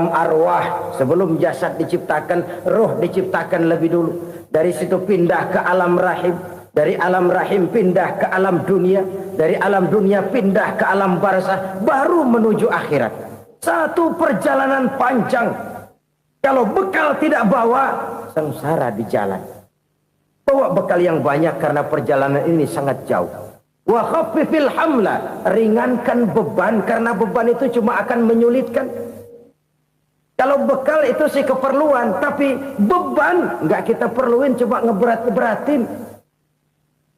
arwah, sebelum jasad diciptakan, roh diciptakan lebih dulu. Dari situ pindah ke alam rahim, dari alam rahim pindah ke alam dunia, dari alam dunia pindah ke alam barzah, baru menuju akhirat. Satu perjalanan panjang. Kalau bekal tidak bawa, sengsara di jalan. Bawa bekal yang banyak karena perjalanan ini sangat jauh. Wa khaffifil hamla, ringankan beban karena beban itu cuma akan menyulitkan. Kalau bekal itu sih keperluan, tapi beban nggak kita perluin, coba ngeberat-beratin.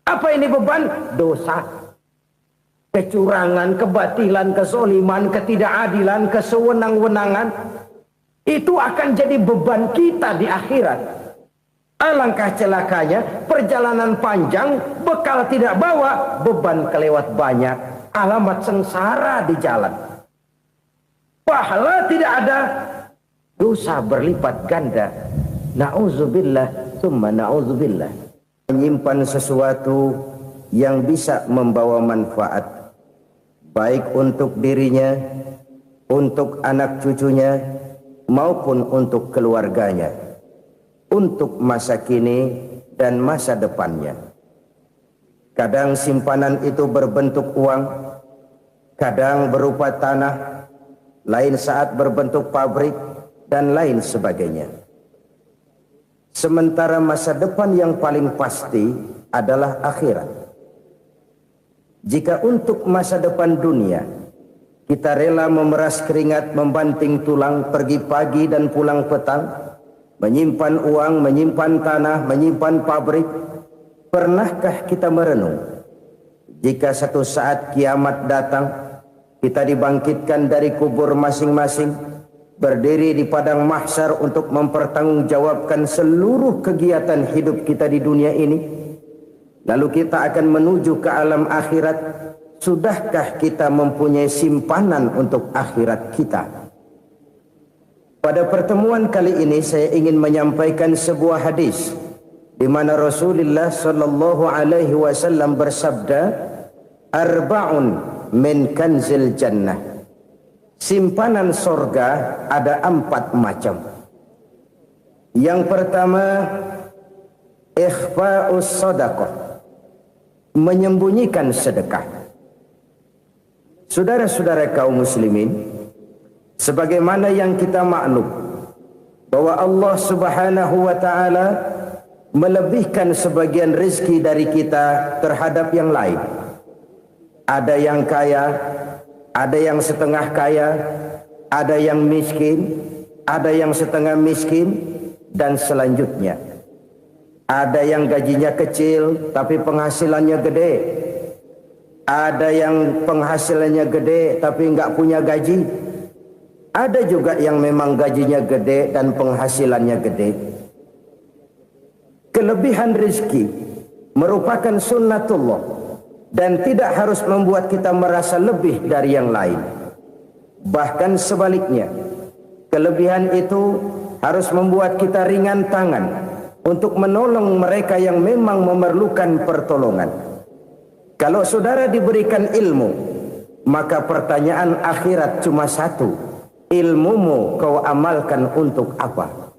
Apa ini beban? Dosa, kecurangan, kebatilan, kezoliman, ketidakadilan, kesewenang-wenangan. Itu akan jadi beban kita di akhirat. Alangkah celakanya, perjalanan panjang, bekal tidak bawa, beban kelewat banyak, alamat sengsara di jalan. Pahala tidak ada, dosa berlipat ganda. Na'udzubillah, tsumma na'udzubillah. Menyimpan sesuatu yang bisa membawa manfaat, baik untuk dirinya, untuk anak cucunya, maupun untuk keluarganya, untuk masa kini dan masa depannya. Kadang simpanan itu berbentuk uang, kadang berupa tanah, lain saat berbentuk pabrik, dan lain sebagainya. Sementara masa depan yang paling pasti adalah akhirat. Jika untuk masa depan dunia kita rela memeras keringat, membanting tulang, pergi pagi dan pulang petang, menyimpan uang, menyimpan tanah, menyimpan pabrik, pernahkah kita merenung jika satu saat kiamat datang, kita dibangkitkan dari kubur masing-masing, berdiri di padang mahsyar untuk mempertanggungjawabkan seluruh kegiatan hidup kita di dunia ini, lalu kita akan menuju ke alam akhirat. Sudahkah kita mempunyai simpanan untuk akhirat kita? Pada pertemuan kali ini saya ingin menyampaikan sebuah hadis di mana Rasulullah sallallahu alaihi wasallam bersabda, "Arba'un min kanzil jannah." Simpanan sorga ada 4 macam. Yang pertama, ikhfa'us sadaqah, menyembunyikan sedekah. Saudara-saudara kaum muslimin, sebagaimana yang kita maklum bahwa Allah Subhanahu wa taala melebihkan sebagian rezeki dari kita terhadap yang lain. Ada yang kaya, ada yang setengah kaya, ada yang miskin, ada yang setengah miskin, dan selanjutnya. Ada yang gajinya kecil tapi penghasilannya gede. Ada yang penghasilannya gede tapi nggak punya gaji. Ada juga yang memang gajinya gede dan penghasilannya gede. Kelebihan rezeki merupakan sunnatullah dan tidak harus membuat kita merasa lebih dari yang lain. Bahkan sebaliknya, kelebihan itu harus membuat kita ringan tangan untuk menolong mereka yang memang memerlukan pertolongan. Kalau saudara diberikan ilmu, maka pertanyaan akhirat cuma satu: ilmumu kau amalkan untuk apa?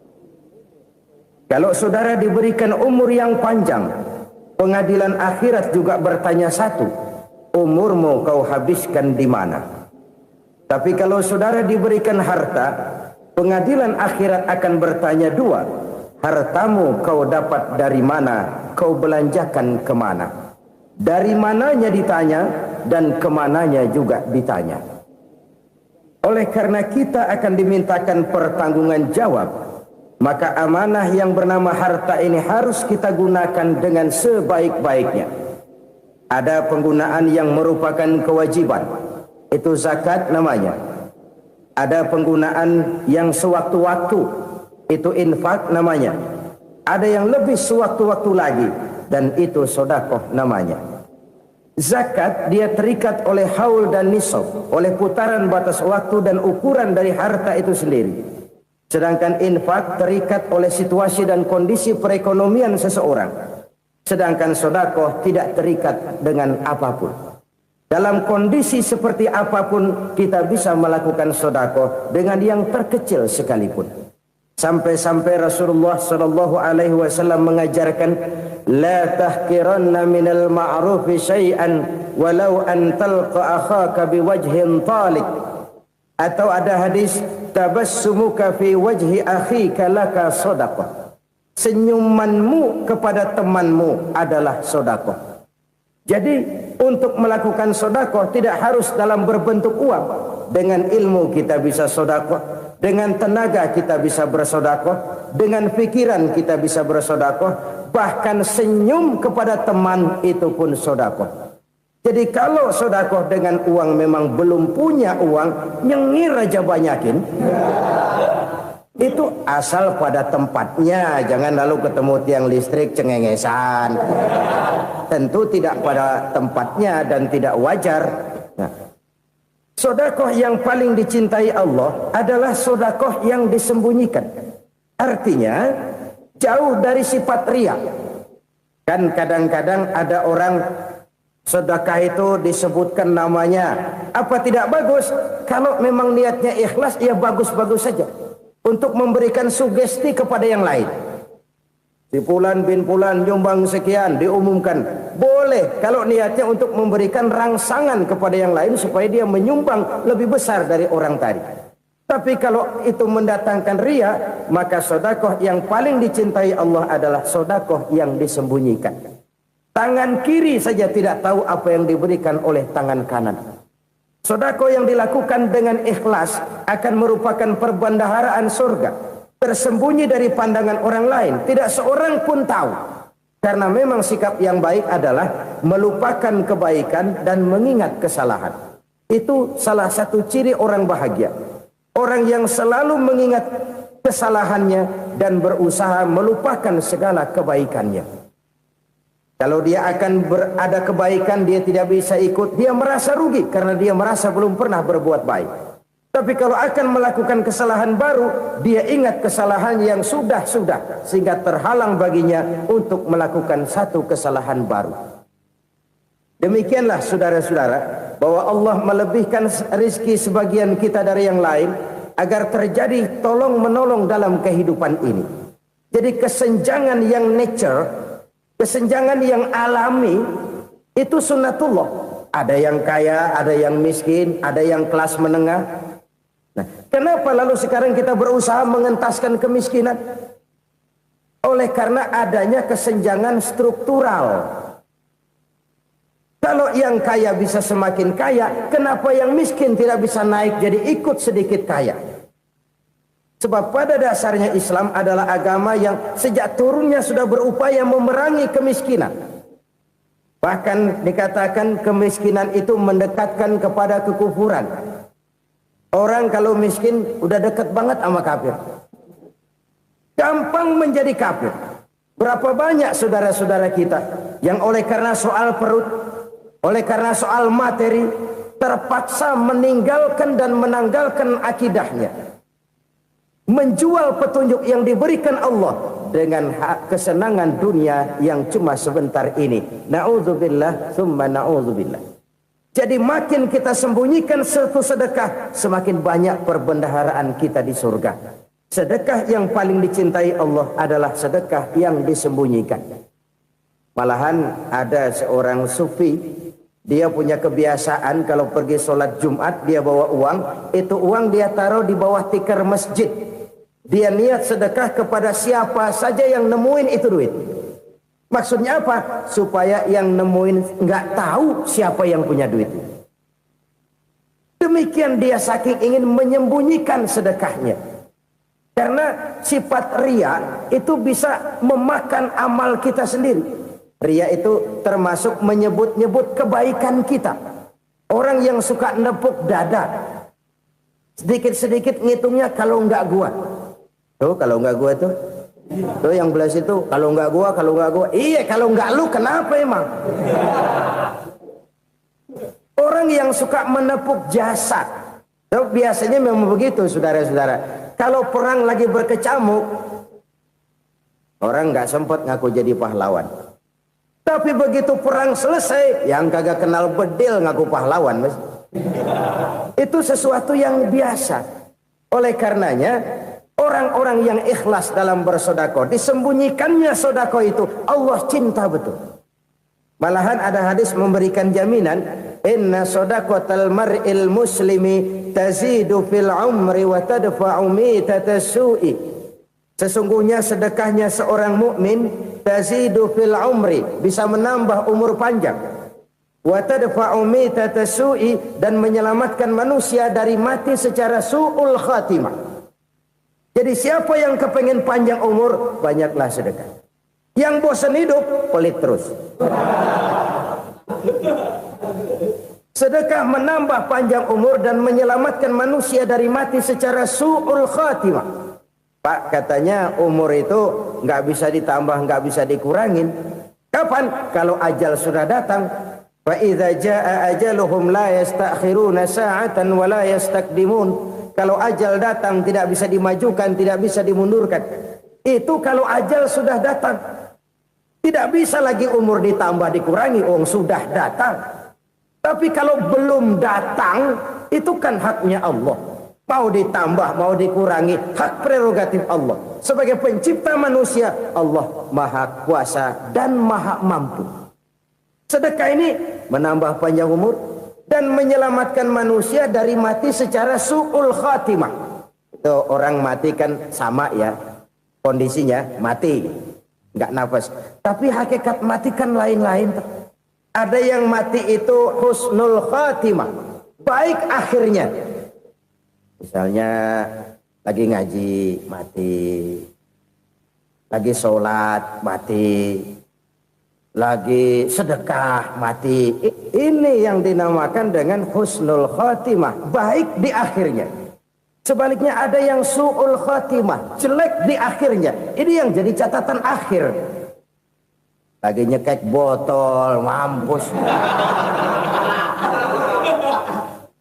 Kalau saudara diberikan umur yang panjang, pengadilan akhirat juga bertanya satu: umurmu kau habiskan di mana? Tapi kalau saudara diberikan harta, pengadilan akhirat akan bertanya 2: hartamu kau dapat dari mana? Kau belanjakan kemana? Dari mananya ditanya dan kemananya juga ditanya. Oleh karena kita akan dimintakan pertanggungan jawab, maka amanah yang bernama harta ini harus kita gunakan dengan sebaik-baiknya. Ada penggunaan yang merupakan kewajiban, itu zakat namanya. Ada penggunaan yang sewaktu-waktu, itu infak namanya. Ada yang lebih sewaktu-waktu lagi, dan itu sedekah namanya. Zakat dia terikat oleh haul dan nisab, oleh putaran batas waktu dan ukuran dari harta itu sendiri. Sedangkan infak terikat oleh situasi dan kondisi perekonomian seseorang. Sedangkan sedekah tidak terikat dengan apapun. Dalam kondisi seperti apapun kita bisa melakukan sedekah dengan yang terkecil sekalipun. Sampai-sampai Rasulullah sallallahu alaihi wasallam mengajarkan, la tahqiranna minal ma'rufi syai'an walau an talqa akhaka biwajhin talik. Atau ada hadis, tabassumuka fi wajhi akhika laka sedekah. Senyumanmu kepada temanmu adalah sedekah. Jadi untuk melakukan sedekah tidak harus dalam berbentuk uang. Dengan ilmu kita bisa sedekah, dengan tenaga kita bisa bersedekah, dengan pikiran kita bisa bersedekah, bahkan senyum kepada teman itu pun sedekah. Jadi kalau sedekah dengan uang memang belum punya uang, nyengir aja banyakin. Itu asal pada tempatnya, jangan lalu ketemu tiang listrik cengengesan. Tentu tidak pada tempatnya dan tidak wajar. Nah, sedekah yang paling dicintai Allah adalah sedekah yang disembunyikan. Artinya jauh dari sifat riya. Kan kadang-kadang ada orang sedekah itu disebutkan namanya. Apa tidak bagus? Kalau memang niatnya ikhlas, ya bagus-bagus saja. Untuk memberikan sugesti kepada yang lain. Si Fulan bin Fulan nyumbang sekian, diumumkan. Boleh kalau niatnya untuk memberikan rangsangan kepada yang lain supaya dia menyumbang lebih besar dari orang tadi. Tapi kalau itu mendatangkan riya, maka sedekah yang paling dicintai Allah adalah sedekah yang disembunyikan. Tangan kiri saja tidak tahu apa yang diberikan oleh tangan kanan. Sedekah yang dilakukan dengan ikhlas akan merupakan perbendaharaan surga, tersembunyi dari pandangan orang lain, tidak seorang pun tahu. Karena memang sikap yang baik adalah melupakan kebaikan dan mengingat kesalahan. Itu salah satu ciri orang bahagia. Orang yang selalu mengingat kesalahannya dan berusaha melupakan segala kebaikannya. Kalau dia akan ada kebaikan, dia tidak bisa ikut, dia merasa rugi karena dia merasa belum pernah berbuat baik. Tapi kalau akan melakukan kesalahan baru, dia ingat kesalahan yang sudah-sudah, sehingga terhalang baginya untuk melakukan satu kesalahan baru. Demikianlah saudara-saudara, bahwa Allah melebihkan rizki sebagian kita dari yang lain, agar terjadi tolong-menolong dalam kehidupan ini. Jadi kesenjangan yang nature, kesenjangan yang alami itu sunnatullah. Ada yang kaya, ada yang miskin, ada yang kelas menengah. Nah, kenapa lalu sekarang kita berusaha mengentaskan kemiskinan? Oleh karena adanya kesenjangan struktural. Kalau yang kaya bisa semakin kaya, kenapa yang miskin tidak bisa naik jadi ikut sedikit kaya? Sebab pada dasarnya Islam adalah agama yang sejak turunnya sudah berupaya memerangi kemiskinan. Bahkan dikatakan kemiskinan itu mendekatkan kepada kekufuran. Orang kalau miskin udah dekat banget sama kafir. Gampang menjadi kafir. Berapa banyak saudara-saudara kita yang oleh karena soal perut, oleh karena soal materi, terpaksa meninggalkan dan menanggalkan akidahnya. Menjual petunjuk yang diberikan Allah dengan kesenangan dunia yang cuma sebentar ini. Na'udzubillah, thumma na'udzubillah. Jadi makin kita sembunyikan satu sedekah, semakin banyak perbendaharaan kita di surga. Sedekah yang paling dicintai Allah adalah sedekah yang disembunyikan. Malahan ada seorang sufi, dia punya kebiasaan kalau pergi sholat Jumat dia bawa uang, itu uang dia taruh di bawah tikar masjid. Dia niat sedekah kepada siapa saja yang nemuin itu duit. Maksudnya apa? Supaya yang nemuin nggak tahu siapa yang punya duit. Demikian dia saking ingin menyembunyikan sedekahnya. Karena sifat riya itu bisa memakan amal kita sendiri. Riya itu termasuk menyebut-nyebut kebaikan kita. Orang yang suka nepuk dada, sedikit-sedikit ngitungnya kalau nggak gua. Tuh kalau nggak gua tuh yang belas itu kalau nggak gua. Iya kalau nggak lu kenapa emang? Orang yang suka menepuk jasad, tuh biasanya memang begitu saudara-saudara. Kalau perang lagi berkecamuk, orang nggak sempat ngaku jadi pahlawan. Tapi begitu perang selesai, yang kagak kenal bedil ngaku pahlawan, Mas. Itu sesuatu yang biasa. Oleh karenanya, orang-orang yang ikhlas dalam bersedekah, disembunyikannya sedekah itu Allah cinta betul. Malahan ada hadis memberikan jaminan, inna shadaqatal mar'il muslimi tazidu fil umri wa tadfa'u mitatas su'i. Sesungguhnya sedekahnya seorang mukmin tazidu fil umri, bisa menambah umur panjang, wa tadfa'u mitatas su'i, dan menyelamatkan manusia dari mati secara su'ul khatimah. Jadi siapa yang kepengen panjang umur, banyaklah sedekah. Yang bosan hidup, pelit terus. Sedekah menambah panjang umur dan menyelamatkan manusia dari mati secara su'ul khatimah. Pak, katanya umur itu nggak bisa ditambah, nggak bisa dikurangin. Kapan? Kalau ajal sudah datang. Fa idza jaa ajaluhum la yastakhiruna sa'atan wa la yastaqdimun. Kalau ajal datang tidak bisa dimajukan, tidak bisa dimundurkan. Itu kalau ajal sudah datang. Tidak bisa lagi umur ditambah dikurangi, sudah datang. Tapi kalau belum datang, itu kan haknya Allah. Mau ditambah, mau dikurangi, hak prerogatif Allah. Sebagai pencipta manusia, Allah maha kuasa dan maha mampu. Sedekah ini menambah panjang umur dan menyelamatkan manusia dari mati secara su'ul khatimah. Itu orang mati kan sama ya, kondisinya mati, nggak nafas. Tapi hakikat mati kan lain-lain. Ada yang mati itu husnul khatimah, baik akhirnya. Misalnya lagi ngaji mati, lagi sholat mati, lagi sedekah mati. Ini yang dinamakan dengan husnul khatimah, baik di akhirnya. Sebaliknya ada yang su'ul khatimah, jelek di akhirnya. Ini yang jadi catatan akhir. Lagi nyekek botol, mampus.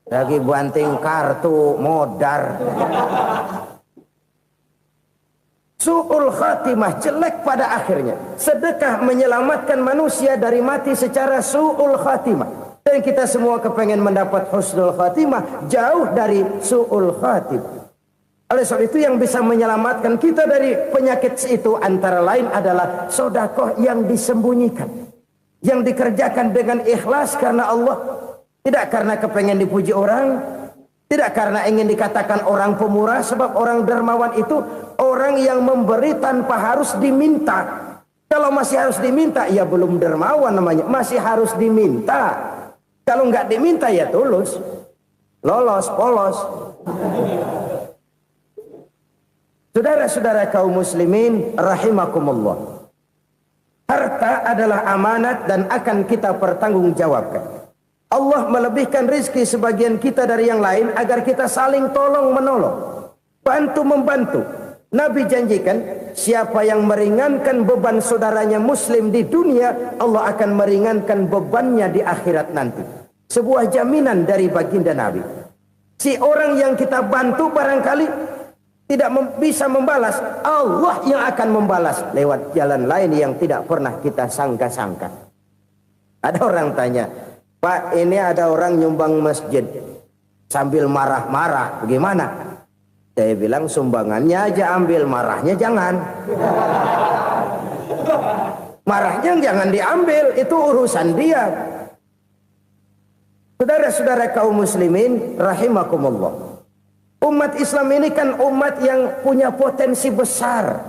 Lagi banting kartu, modar. Su'ul khatimah, jelek pada akhirnya. Sedekah menyelamatkan manusia dari mati secara su'ul khatimah. Dan kita semua kepengen mendapat husnul khatimah, jauh dari su'ul khatimah. Oleh sebab itu yang bisa menyelamatkan kita dari penyakit itu antara lain adalah sedekah yang disembunyikan, yang dikerjakan dengan ikhlas karena Allah, tidak karena kepengen dipuji orang, tidak karena ingin dikatakan orang pemurah. Sebab orang dermawan itu orang yang memberi tanpa harus diminta. Kalau masih harus diminta, ya belum dermawan namanya, masih harus diminta. Kalau nggak diminta ya tulus, lolos, polos. Saudara-saudara kaum muslimin rahimakumullah. Harta adalah amanat dan akan kita pertanggungjawabkan. Allah melebihkan rizki sebagian kita dari yang lain agar kita saling tolong menolong, bantu membantu. Nabi janjikan, siapa yang meringankan beban saudaranya muslim di dunia, Allah akan meringankan bebannya di akhirat nanti. Sebuah jaminan dari baginda Nabi. Si orang yang kita bantu barangkali tidak bisa membalas, Allah yang akan membalas lewat jalan lain yang tidak pernah kita sangka-sangka. Ada orang tanya, Pak, ini ada orang nyumbang masjid sambil marah-marah, bagaimana? Saya bilang sumbangannya aja ambil, marahnya jangan. Marahnya jangan diambil, itu urusan dia. Saudara-saudara kaum muslimin rahimakumullah. Umat Islam ini kan umat yang punya potensi besar.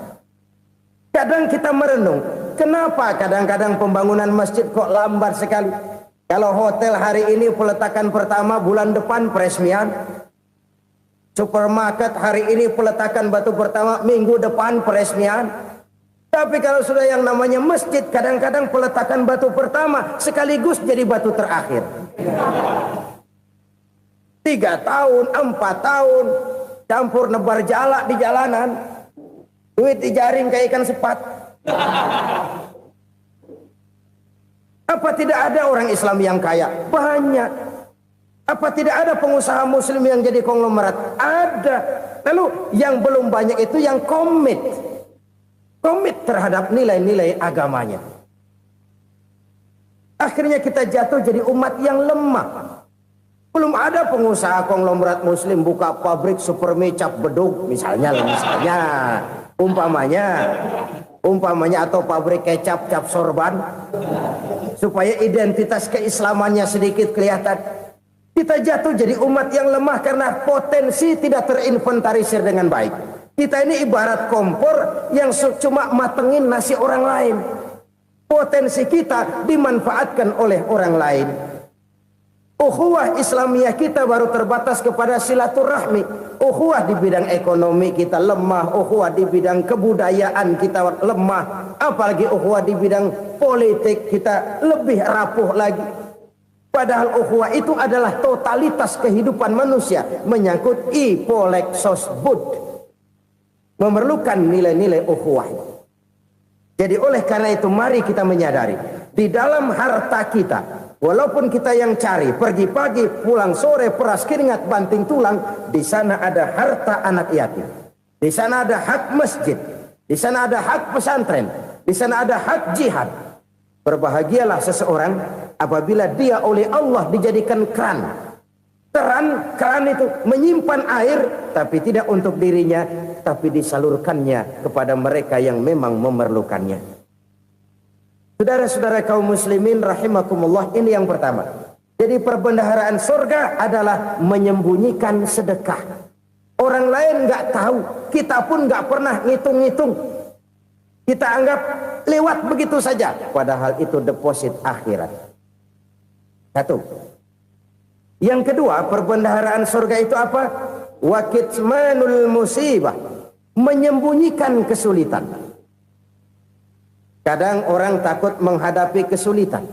Kadang kita merenung, kenapa kadang-kadang pembangunan masjid kok lambat sekali? Kalau hotel hari ini peletakan pertama, bulan depan peresmian. Supermarket hari ini peletakan batu pertama, minggu depan peresmian. Tapi kalau sudah yang namanya masjid, kadang-kadang peletakan batu pertama sekaligus jadi batu terakhir. 3 tahun, 4 tahun, campur nebar jalak di jalanan, duit dijaring kayak ikan sepat. Apa tidak ada orang Islam yang kaya? Banyak. Apa tidak ada pengusaha muslim yang jadi konglomerat? Ada. Lalu yang belum banyak itu yang komit terhadap nilai-nilai agamanya. Akhirnya kita jatuh jadi umat yang lemah. Belum ada pengusaha konglomerat muslim buka pabrik supermi cap beduk misalnya umpamanya atau pabrik kecap cap sorban supaya identitas keislamannya sedikit kelihatan. Kita jatuh jadi umat yang lemah karena potensi tidak terinventarisir dengan baik. Kita ini ibarat kompor yang cuma matengin nasi orang lain. Potensi kita dimanfaatkan oleh orang lain. Ukhuwah Islamiyah kita baru terbatas kepada silaturahmi. Ukhuwah di bidang ekonomi kita lemah. Ukhuwah di bidang kebudayaan kita lemah. Apalagi ukhuwah di bidang politik kita lebih rapuh lagi. Padahal ukhuwah itu adalah totalitas kehidupan manusia. Menyangkut ipolek sosbud. Memerlukan nilai-nilai ukhuwah. Jadi oleh karena itu mari kita menyadari. Di dalam harta kita. Walaupun kita yang cari, pergi pagi, pulang sore, peras keringat, banting tulang, di sana ada harta anak yatim. Di sana ada hak masjid. Di sana ada hak pesantren. Di sana ada hak jihad. Berbahagialah seseorang apabila dia oleh Allah dijadikan keran. Keran itu menyimpan air, tapi tidak untuk dirinya, tapi disalurkannya kepada mereka yang memang memerlukannya. Saudara-saudara kaum muslimin rahimakumullah, ini yang pertama. Jadi perbendaharaan surga adalah menyembunyikan sedekah. Orang lain nggak tahu, kita pun nggak pernah ngitung-ngitung. Kita anggap lewat begitu saja, padahal itu deposit akhirat. Satu. Yang kedua, perbendaharaan surga itu apa? Wa kitmanul musibah, menyembunyikan kesulitan. Kadang orang takut menghadapi kesulitan.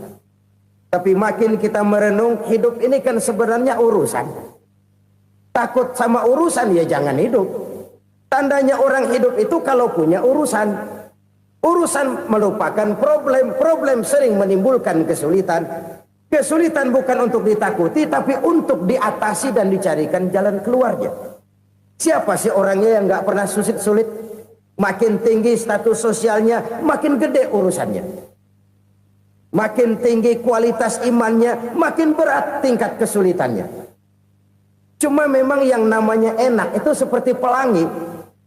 Tapi makin kita merenung, hidup ini kan sebenarnya urusan. Takut sama urusan ya jangan hidup. Tandanya orang hidup itu kalau punya urusan. Urusan melupakan problem. Problem sering menimbulkan kesulitan. Kesulitan bukan untuk ditakuti, tapi untuk diatasi dan dicarikan jalan keluarnya. Siapa sih orangnya yang nggak pernah sulit-sulit? Makin tinggi status sosialnya, makin gede urusannya. Makin tinggi kualitas imannya, makin berat tingkat kesulitannya. Cuma memang yang namanya enak itu seperti pelangi.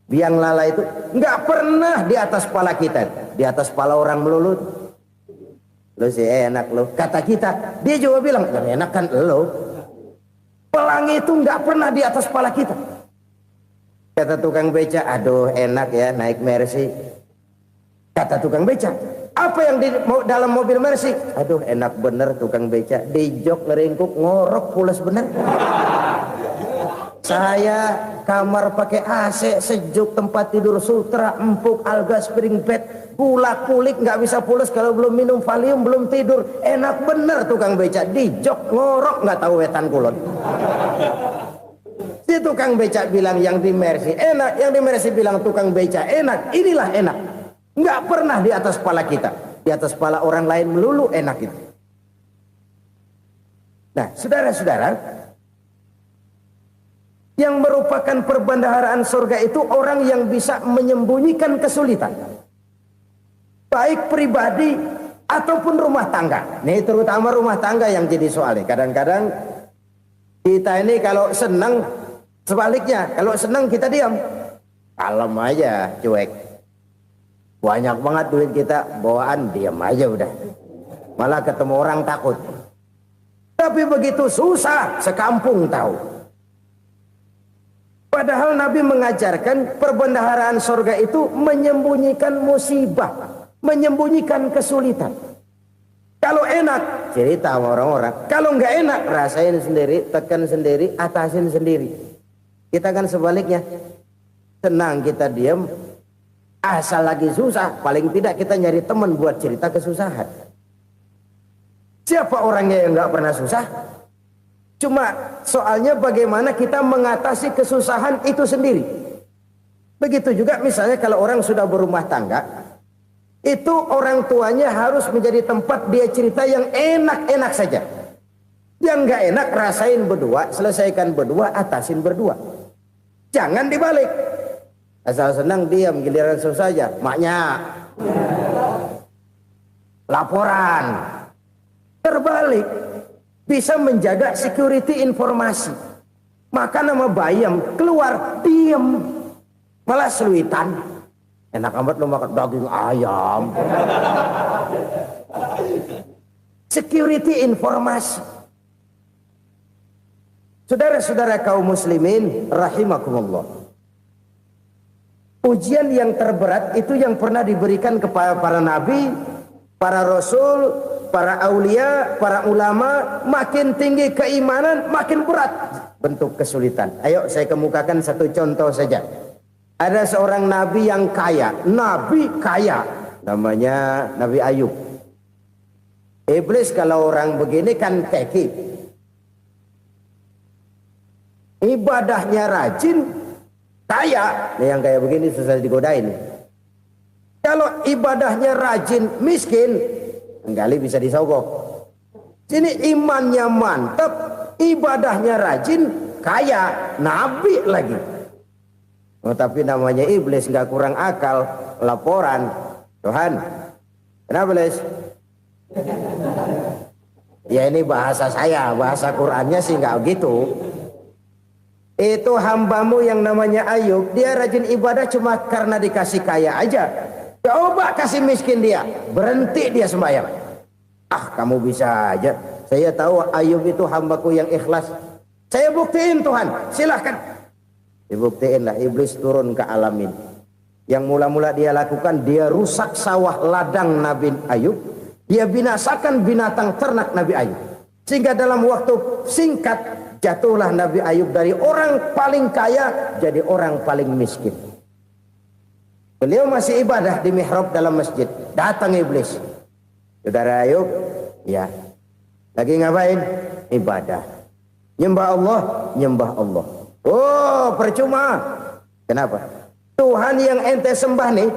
Biang lala itu nggak pernah di atas kepala kita, di atas kepala orang melulu. Lo sih enak lo, kata kita. Dia juga bilang yang enak kan lo. Pelangi itu nggak pernah di atas kepala kita. Kata tukang beca, aduh enak ya naik Mercy. Kata tukang beca, apa yang di dalam mobil Mercy? Aduh enak bener tukang beca, di jok ngeringkuk ngorok pules bener. Saya kamar pakai AC sejuk, tempat tidur sutra empuk, alga spring bed, gula kulik nggak bisa pules kalau belum minum Valium, belum tidur. Enak bener tukang beca, di jok ngorok nggak tahu wetan kulon. Si tukang beca bilang yang di Mercy enak, yang di Mercy bilang tukang beca enak. Inilah enak, nggak pernah di atas kepala kita, di atas kepala orang lain melulu enak itu. Nah, saudara-saudara, yang merupakan perbendaharaan surga itu orang yang bisa menyembunyikan kesulitan, baik pribadi ataupun rumah tangga. Nih terutama rumah tangga yang jadi soalnya. Kadang-kadang kita ini kalau senang, sebaliknya kalau senang kita diam, kalem aja, cuek. Banyak banget duit kita bawaan, diam aja udah. Malah ketemu orang takut. Tapi begitu susah, sekampung tahu. Padahal Nabi mengajarkan perbendaharaan surga itu menyembunyikan musibah, menyembunyikan kesulitan. Kalau enak, cerita sama orang-orang. Kalau nggak enak, rasain sendiri, tekan sendiri, atasin sendiri. Kita kan sebaliknya. Senang kita diam, asal lagi susah, paling tidak kita nyari teman buat cerita kesusahan. Siapa orangnya yang nggak pernah susah? Cuma soalnya bagaimana kita mengatasi kesusahan itu sendiri. Begitu juga misalnya kalau orang sudah berumah tangga, itu orang tuanya harus menjadi tempat dia cerita yang enak-enak saja. Yang nggak enak rasain berdua, selesaikan berdua, atasin berdua. Jangan dibalik. Asal senang diam, giliran susah saja. Maknya laporan. Terbalik, bisa menjaga security informasi. Maka nama bayam keluar diem, malah seluitan. Enak amat lo makan daging ayam. Security informasi. Saudara-saudara kaum muslimin rahimakumullah. Ujian yang terberat itu yang pernah diberikan kepada para nabi, para rasul, para aulia, para ulama. Makin tinggi keimanan, makin berat bentuk kesulitan. Ayo saya kemukakan satu contoh saja. Ada seorang nabi yang kaya, nabi kaya, namanya Nabi Ayub. Iblis kalau orang begini kan keki, ibadahnya rajin, kaya. Nah, yang kayak begini susah digodain. Kalau ibadahnya rajin, miskin, kali bisa disogok. Sini imannya mantap, ibadahnya rajin, kaya, nabi lagi. Oh, tapi namanya iblis nggak kurang akal. Laporan, Tuhan, kenapa Les? Ya ini bahasa saya, bahasa Qurannya sih nggak gitu. Itu hambamu yang namanya Ayub, dia rajin ibadah cuma karena dikasih kaya aja. Coba kasih miskin dia, berhenti dia sembahyang. Ah, kamu bisa aja. Saya tahu Ayub itu hambaku yang ikhlas. Saya buktiin Tuhan, silahkan. Dibuktiin lah, iblis turun ke alamin. Yang mula-mula dia lakukan, dia rusak sawah ladang Nabi Ayub. Dia binasakan binatang ternak Nabi Ayub. Sehingga dalam waktu singkat, jatuhlah Nabi Ayub dari orang paling kaya jadi orang paling miskin. Beliau masih ibadah di mihrab dalam masjid. Datang iblis. Saudara Ayub, ya, lagi ngapain? Ibadah. Nyembah Allah, nyembah Allah. Oh, percuma. Kenapa? Tuhan yang ente sembah nih,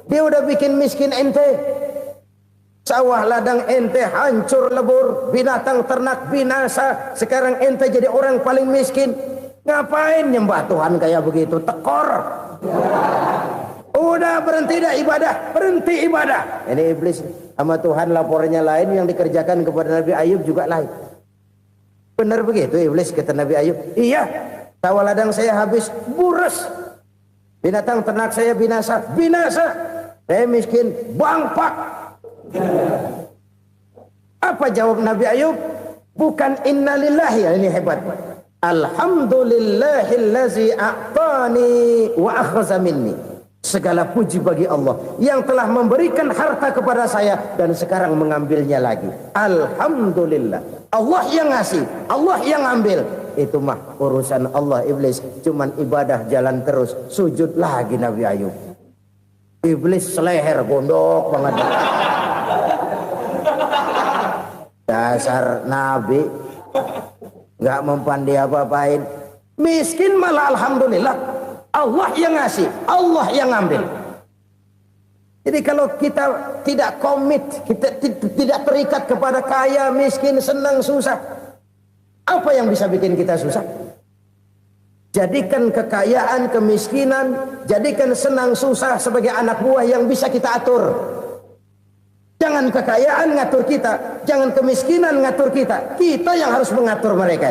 dia udah bikin miskin ente. Sawah ladang ente hancur lebur, binatang ternak binasa. Sekarang ente jadi orang paling miskin. Ngapain nyembah Tuhan kayak begitu? Tekor. Udah berhenti dah ibadah, berhenti ibadah. Ini iblis sama Tuhan laporannya lain, yang dikerjakan kepada Nabi Ayub juga lain. Benar begitu iblis kata Nabi Ayub? Iya. Sawah ladang saya habis, buras. Binatang ternak saya binasa, binasa. Saya miskin, bangpak. Apa jawab Nabi Ayub? Bukan innalillahi, ya ini hebat. Alhamdulillahillazi a'tani wa akhza minni. Segala puji bagi Allah yang telah memberikan harta kepada saya dan sekarang mengambilnya lagi. Alhamdulillah. Allah yang ngasih, Allah yang ambil. Itu mah urusan Allah. Iblis cuman ibadah jalan terus, sujud lagi Nabi Ayub. Iblis seleher gondok banget. Dasar Nabi nggak mempan dia apa-apain. Miskin malah alhamdulillah. Allah yang ngasih, Allah yang ambil. Jadi kalau kita tidak komit, kita tidak terikat kepada kaya, miskin, senang, susah, apa yang bisa bikin kita susah? Jadikan kekayaan, kemiskinan, jadikan senang, susah sebagai anak buah yang bisa kita atur. Jangan kekayaan ngatur kita, jangan kemiskinan ngatur kita. Kita yang harus mengatur mereka.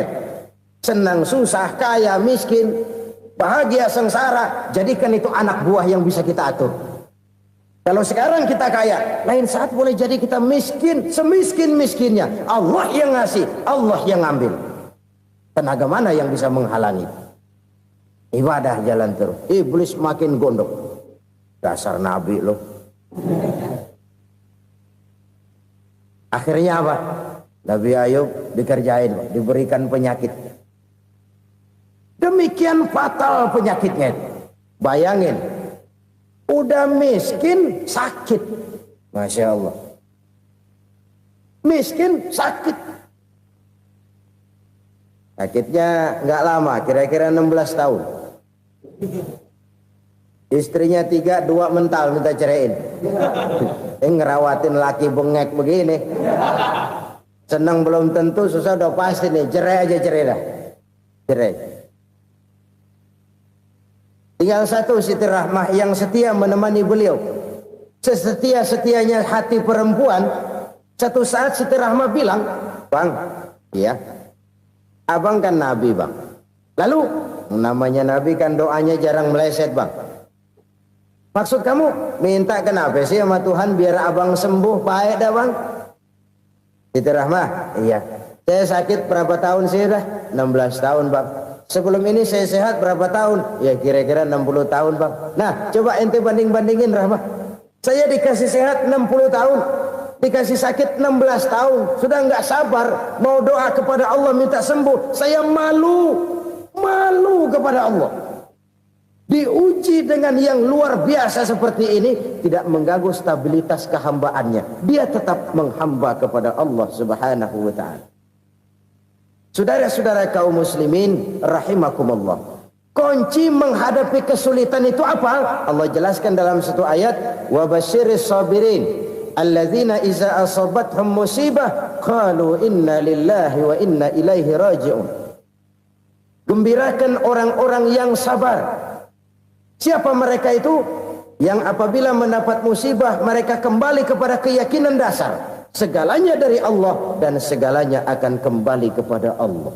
Senang, susah, kaya, miskin, bahagia, sengsara, jadikan itu anak buah yang bisa kita atur. Kalau sekarang kita kaya, lain saat boleh jadi kita miskin, semiskin-miskinnya. Allah yang ngasih, Allah yang ngambil. Tenaga mana yang bisa menghalangi? Ibadah jalan terus. Iblis makin gondok. Dasar Nabi loh. Akhirnya apa? Nabi Ayub dikerjain, diberikan penyakit. Demikian fatal penyakitnya. Bayangin, udah miskin sakit. Masya Allah. Miskin sakit. Sakitnya nggak lama, kira-kira 16 tahun. Istrinya 3, 2 mental minta ceraiin. Ngerawatin laki bengek begini. Senang belum tentu, susah udah pasti nih. Cerai aja, cerai dah. Cerai. Tinggal satu Siti Rahmah yang setia menemani beliau. Sesetia-setianya hati perempuan Satu saat Siti Rahmah bilang, "Bang, iya, abang kan Nabi, Bang. Lalu namanya Nabi kan doanya jarang meleset, Bang. Maksud kamu minta kenapa sih sama Tuhan biar abang sembuh baik dah, Bang?" Siti Rahmah, "Iya. Saya sakit berapa tahun sih dah? 16 tahun, Bang. Sebelum ini saya sehat berapa tahun? Ya kira-kira 60 tahun, Bang. Nah, coba ente banding-bandingin, Rahmah. Saya dikasih sehat 60 tahun, dikasih sakit 16 tahun. Sudah nggak sabar mau doa kepada Allah minta sembuh. Saya malu kepada Allah. Diuji dengan yang luar biasa seperti ini, tidak mengganggu stabilitas kehambaannya. Dia tetap menghamba kepada Allah Subhanahu wa ta'ala. Saudara-saudara kaum muslimin rahimakumullah. Kunci menghadapi kesulitan itu apa? Allah jelaskan dalam satu ayat, wa basyiris sabirin alladzina iza asabathum musibah qalu inna lillahi wa inna ilaihi raji'un. Gembirakan orang-orang yang sabar. Siapa mereka itu? Yang apabila mendapat musibah mereka kembali kepada keyakinan dasar, segalanya dari Allah dan segalanya akan kembali kepada Allah.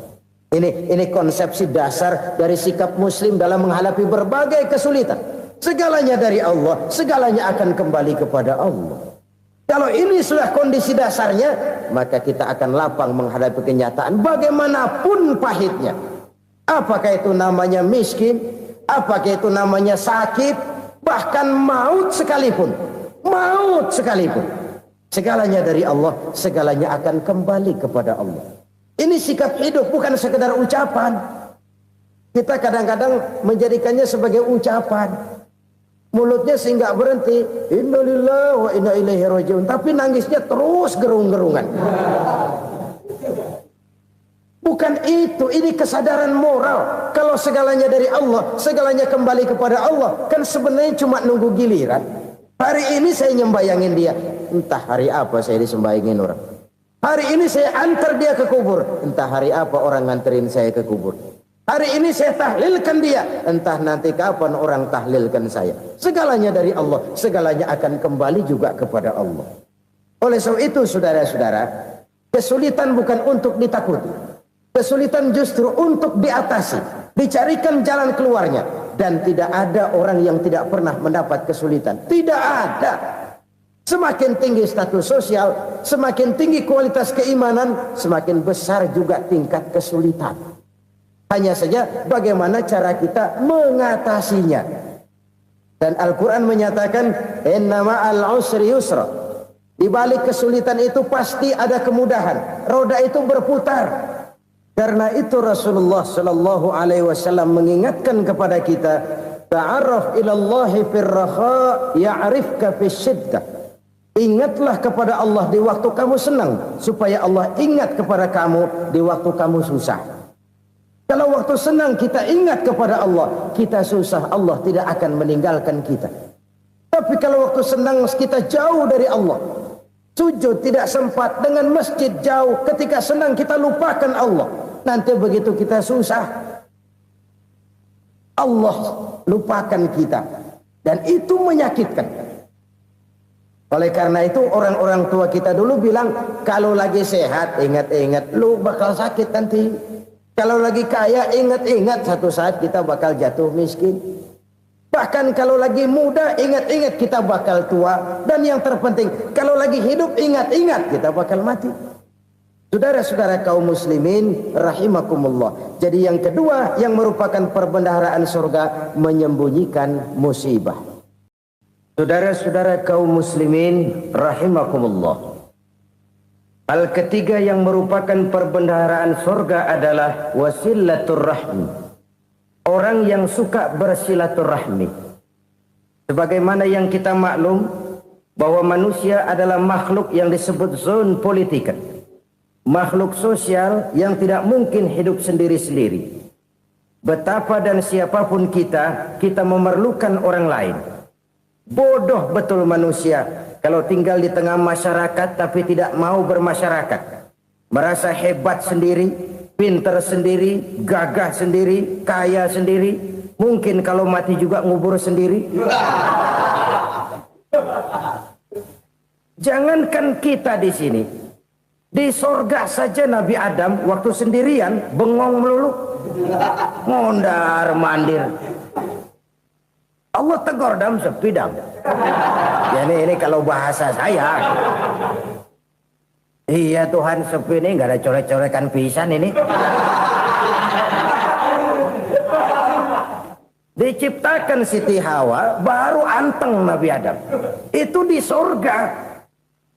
Ini konsepsi dasar dari sikap muslim dalam menghadapi berbagai kesulitan. Segalanya dari Allah, segalanya akan kembali kepada Allah. Kalau ini sudah kondisi dasarnya, maka kita akan lapang menghadapi kenyataan bagaimanapun pahitnya. Apakah itu namanya miskin, apakah itu namanya sakit, bahkan maut sekalipun. Segalanya dari Allah, segalanya akan kembali kepada Allah. Ini sikap hidup, bukan sekedar ucapan. Kita kadang-kadang menjadikannya sebagai ucapan. Mulutnya sih nggak berhenti, innalillahi wa inna ilaihi raji'un, tapi nangisnya terus gerung-gerungan. Bukan itu, ini kesadaran moral. Kalau segalanya dari Allah, segalanya kembali kepada Allah, kan sebenarnya cuma nunggu giliran. Hari ini saya nyembayangin dia, entah hari apa saya disembayangin orang. Hari ini saya antar dia ke kubur, entah hari apa orang nganterin saya ke kubur. Hari ini saya tahlilkan dia, entah nanti kapan orang tahlilkan saya. Segalanya dari Allah, segalanya akan kembali juga kepada Allah. Oleh sebab itu saudara-saudara, kesulitan bukan untuk ditakuti. Kesulitan justru untuk diatasi, dicarikan jalan keluarnya. Dan tidak ada orang yang tidak pernah mendapat kesulitan. Tidak ada. Semakin tinggi status sosial, semakin tinggi kualitas keimanan, semakin besar juga tingkat kesulitan. Hanya saja bagaimana cara kita mengatasinya. Dan Al-Quran menyatakan, innama al-usri yusra. Di balik kesulitan itu pasti ada kemudahan. Roda itu berputar. Karena itu Rasulullah sallallahu alaihi wasallam mengingatkan kepada kita, ta'arraf ilallahi firraha ya'rifka fisyiddah. Ingatlah kepada Allah di waktu kamu senang, supaya Allah ingat kepada kamu di waktu kamu susah. Kalau waktu senang kita ingat kepada Allah, kita susah, Allah tidak akan meninggalkan kita. Tapi kalau waktu senang kita jauh dari Allah, sujud tidak sempat, dengan masjid jauh, ketika senang kita lupakan Allah. Nanti begitu kita susah, Allah lupakan kita. Dan itu menyakitkan. Oleh karena itu orang-orang tua kita dulu bilang, kalau lagi sehat ingat-ingat lu bakal sakit nanti. Kalau lagi kaya ingat-ingat satu saat kita bakal jatuh miskin. Bahkan kalau lagi muda ingat-ingat kita bakal tua. Dan yang terpenting, kalau lagi hidup ingat-ingat kita bakal mati. Saudara-saudara kaum muslimin rahimakumullah. Jadi yang kedua yang merupakan perbendaharaan surga, menyembunyikan musibah. Saudara-saudara kaum muslimin rahimakumullah. Hal ketiga yang merupakan perbendaharaan surga adalah wasilatur rahmi. Orang yang suka bersilaturahmi. Sebagaimana yang kita maklum bahwa manusia adalah makhluk yang disebut zon politika. Makhluk sosial yang tidak mungkin hidup sendiri-sendiri. Betapa dan siapapun kita memerlukan orang lain. Bodoh betul manusia kalau tinggal di tengah masyarakat tapi tidak mau bermasyarakat. Merasa hebat sendiri, pintar sendiri, gagah sendiri, kaya sendiri. Mungkin kalau mati juga ngubur sendiri. Jangankan kita di sini, di sorga saja Nabi Adam waktu sendirian bengong melulu, mondar mandir. Allah tegur dam sepi dam. Ya ini kalau bahasa saya. Iya Tuhan, sepi ini nggak ada coret-corekan pisan ini. Diciptakan Siti Hawa, baru anteng Nabi Adam. Itu di sorga.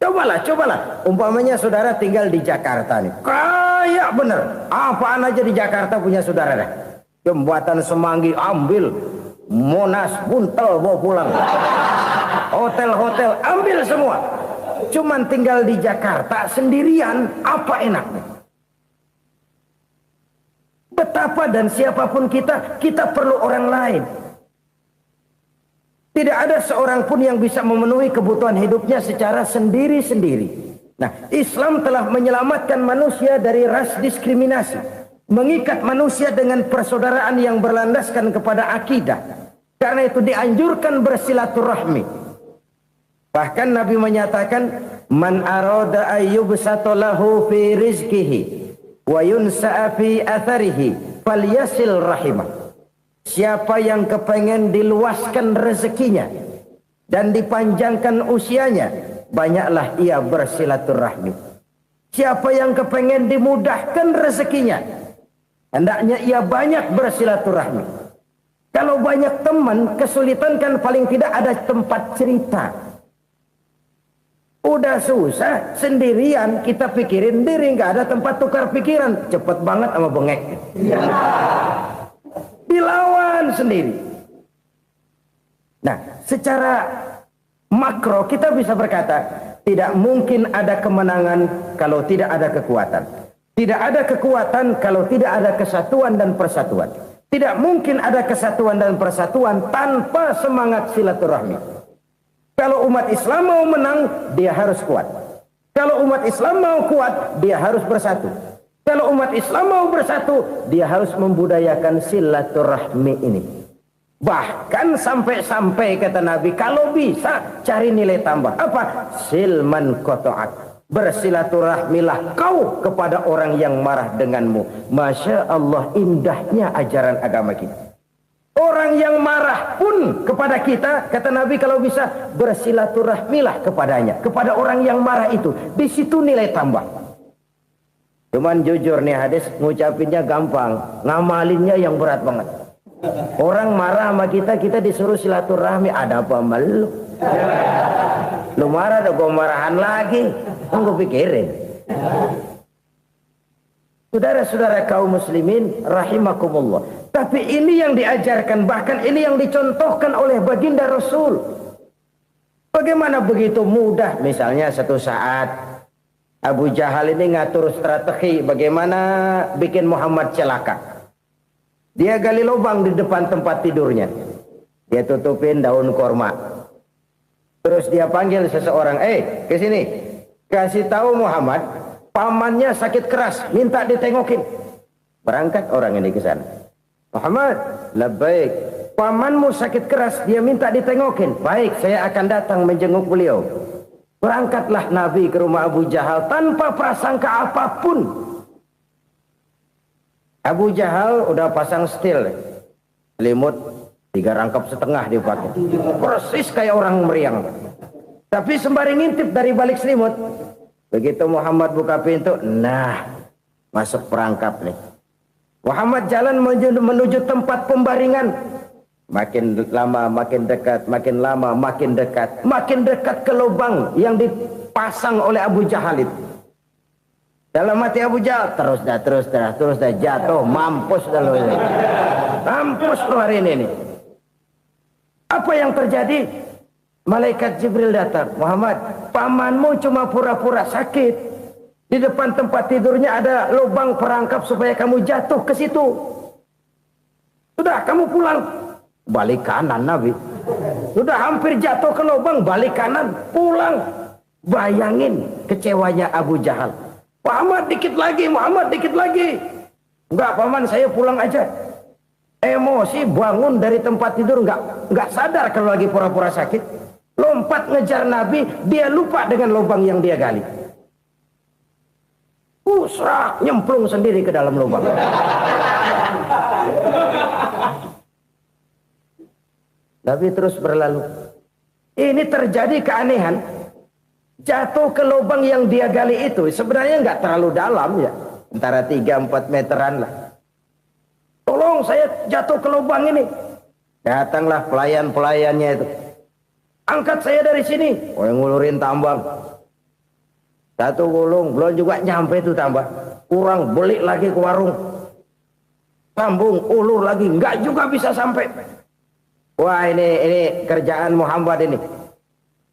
Cobalah. Umpamanya saudara tinggal di Jakarta nih. Kayak bener. Apaan aja di Jakarta punya saudara dah. Jembatan Semanggi ambil. Monas, Buntel bawa pulang. Hotel-hotel ambil semua. Cuman tinggal di Jakarta sendirian. Apa enaknya? Betapa dan siapapun kita perlu orang lain. Tidak ada seorang pun yang bisa memenuhi kebutuhan hidupnya secara sendiri-sendiri. Nah, Islam telah menyelamatkan manusia dari ras diskriminasi. Mengikat manusia dengan persaudaraan yang berlandaskan kepada akidah. Karena itu dianjurkan bersilaturahmi. Bahkan Nabi menyatakan, Man arada ayyubsata lahu fi rizkihi wa yunsa'a fi atharihi falyasil rahimah. Siapa yang kepengen diluaskan rezekinya dan dipanjangkan usianya, banyaklah ia bersilaturahmi. Siapa yang kepengen dimudahkan rezekinya, hendaknya ia banyak bersilaturahmi. Kalau banyak teman, kesulitan kan paling tidak ada tempat cerita. Udah susah, sendirian kita pikirin diri, nggak ada tempat tukar pikiran. Cepet banget sama bengek. Dilawan sendiri. Nah, secara makro kita bisa berkata, tidak mungkin ada kemenangan kalau tidak ada kekuatan. Tidak ada kekuatan kalau tidak ada kesatuan dan persatuan. Tidak mungkin ada kesatuan dan persatuan tanpa semangat silaturahmi. Kalau umat Islam mau menang, dia harus kuat. Kalau umat Islam mau kuat, dia harus bersatu. Kalau umat Islam mau bersatu, dia harus membudayakan silaturahmi ini. Bahkan sampai-sampai kata Nabi, kalau bisa cari nilai tambah. Apa? Silman qata'ak. Bersilaturahmilah kau kepada orang yang marah denganmu. Masya Allah, indahnya ajaran agama kita. Orang yang marah pun kepada kita, kata Nabi, kalau bisa bersilaturahmilah kepadanya. Kepada orang yang marah itu. Di situ nilai tambah. Cuman jujur nih hadis, ngucapinnya gampang, ngamalinnya yang berat banget. Orang marah sama kita disuruh silaturahmi, ada apa malu? Lu marah, ada gua marahan lagi. Tunggu pikirin. Saudara-saudara kaum muslimin rahimakumullah. Tapi ini yang diajarkan, bahkan ini yang dicontohkan oleh baginda Rasul. Bagaimana begitu mudah, misalnya satu saat Abu Jahal ini ngatur strategi bagaimana bikin Muhammad celaka. Dia gali lubang di depan tempat tidurnya. Dia tutupin daun korma. Terus dia panggil seseorang, ke sini. Kasih tahu Muhammad, pamannya sakit keras, minta ditengokin. Berangkat orang ini ke sana. Muhammad, labbaik. Pamanmu sakit keras, dia minta ditengokin. Baik, saya akan datang menjenguk beliau. Berangkatlah Nabi ke rumah Abu Jahal tanpa prasangka apapun. Abu Jahal udah pasang setil, selimut 3 rangkap setengah dipakai, persis kayak orang meriang. Tapi sembari ngintip dari balik selimut, begitu Muhammad buka pintu, nah masuk perangkap nih. Muhammad jalan menuju tempat pembaringan. Makin lama makin dekat, makin lama makin dekat, makin dekat ke lubang yang dipasang oleh Abu Jahal itu. Dalam hati Abu Jahal, terus dah jatuh, mampus dah lo ini. Mampus lo hari ini. Apa yang terjadi? Malaikat Jibril datang. Muhammad, pamanmu cuma pura-pura sakit. Di depan tempat tidurnya ada lubang perangkap supaya kamu jatuh ke situ. Sudah, kamu pulang. Balik kanan Nabi. Sudah hampir jatuh ke lubang, balik kanan, pulang. Bayangin kecewanya Abu Jahal. Muhammad dikit lagi, Muhammad dikit lagi. Enggak paman, saya pulang aja. Emosi bangun dari tempat tidur, enggak sadar kalau lagi pura-pura sakit. lompat ngejar Nabi, dia lupa dengan lubang yang dia gali. Serak, nyemplung sendiri ke dalam lubang. Nabi terus berlalu. Ini terjadi keanehan. Jatuh ke lubang yang dia gali itu sebenarnya nggak terlalu dalam ya, antara 3-4 meteran lah. Tolong saya jatuh ke lubang ini. Datanglah pelayan-pelayannya itu. Angkat saya dari sini. Oh, yang ngulurin tambang. Satu gulung, belum juga nyampe itu tambah. Kurang, beli lagi ke warung. Sambung, ulur lagi, nggak juga bisa sampai. Wah, ini kerjaan Muhammad ini.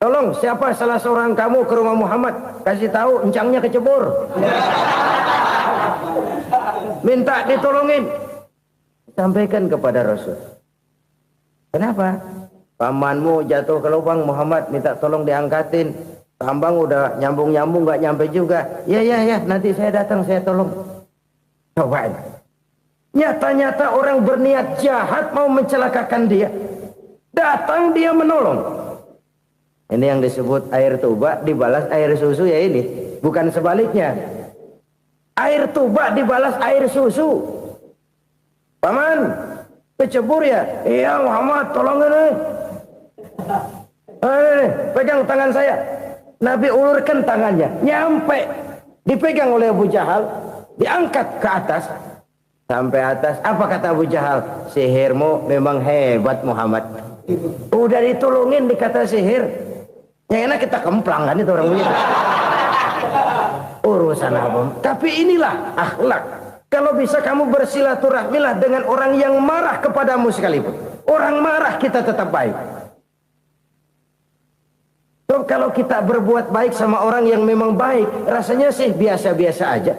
Tolong, siapa salah seorang kamu ke rumah Muhammad, kasih tahu encangnya kecebur. Minta ditolongin. Sampaikan kepada Rasul. Kenapa? Pamanmu jatuh ke lubang, Muhammad minta tolong diangkatin. Tambang udah nyambung-nyambung nggak nyampe juga. Ya, nanti saya datang, saya tolong. Cobain. Nyata-nyata orang berniat jahat mau mencelakakan dia. Datang dia menolong. Ini yang disebut air tuba dibalas air susu ya ini. Bukan sebaliknya. Air tuba dibalas air susu. Paman, kecebur ya? Iya Muhammad, tolong ini. Pegang tangan saya. Nabi ulurkan tangannya, nyampe, dipegang oleh Abu Jahal, diangkat ke atas, sampai atas. Apa kata Abu Jahal? Sihirmu memang hebat Muhammad. Udah ditolongin dikata sihir, yang enak kita kemplang kan itu orang begitu. Urusan apa? Tapi inilah akhlak. Kalau bisa kamu bersilaturahmilah dengan orang yang marah kepadamu sekalipun. Orang marah kita tetap baik. So, kalau kita berbuat baik sama orang yang memang baik, rasanya sih biasa-biasa aja.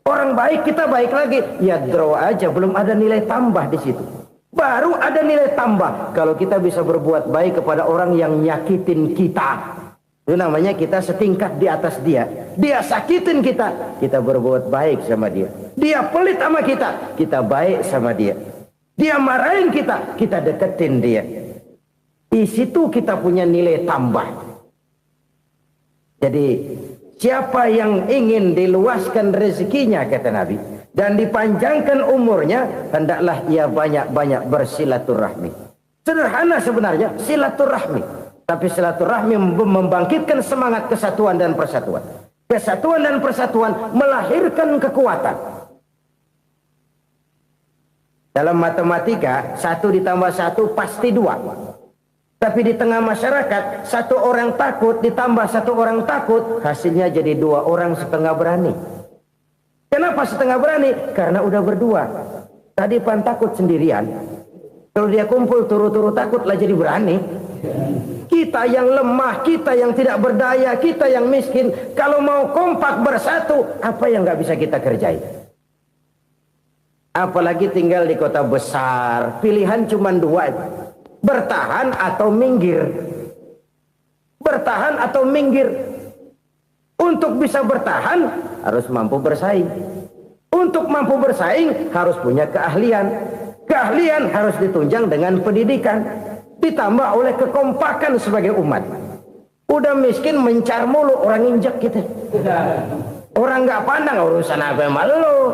Orang baik kita baik lagi, ya draw aja, belum ada nilai tambah di situ. Baru ada nilai tambah kalau kita bisa berbuat baik kepada orang yang nyakitin kita. Itu namanya kita setingkat di atas dia. Dia sakitin kita, kita berbuat baik sama dia. Dia pelit sama kita, kita baik sama dia. Dia marahin kita, kita deketin dia. Di situ kita punya nilai tambah. Jadi siapa yang ingin diluaskan rezekinya kata Nabi dan dipanjangkan umurnya, hendaklah ia banyak-banyak bersilaturahmi. Sederhana sebenarnya silaturahmi, tapi silaturahmi membangkitkan semangat kesatuan dan persatuan. Kesatuan dan persatuan melahirkan kekuatan. Dalam matematika 1 ditambah 1 pasti 2. Tapi di tengah masyarakat, 1 orang takut ditambah 1 orang takut, hasilnya jadi 2 orang setengah berani. Kenapa setengah berani? Karena udah berdua. Tadi pan takut sendirian. Kalau dia kumpul turu-turu takut lah jadi berani. Kita yang lemah, kita yang tidak berdaya, kita yang miskin, kalau mau kompak bersatu, apa yang nggak bisa kita kerjain? Apalagi tinggal di kota besar, pilihan cuma 2. Bertahan atau minggir. Bertahan atau minggir. Untuk bisa bertahan harus mampu bersaing. Untuk mampu bersaing harus punya keahlian. Keahlian harus ditunjang dengan pendidikan, ditambah oleh kekompakan sebagai umat. Udah miskin mencar mulu, orang injek kita. Orang nggak pandang urusan apa yang malu.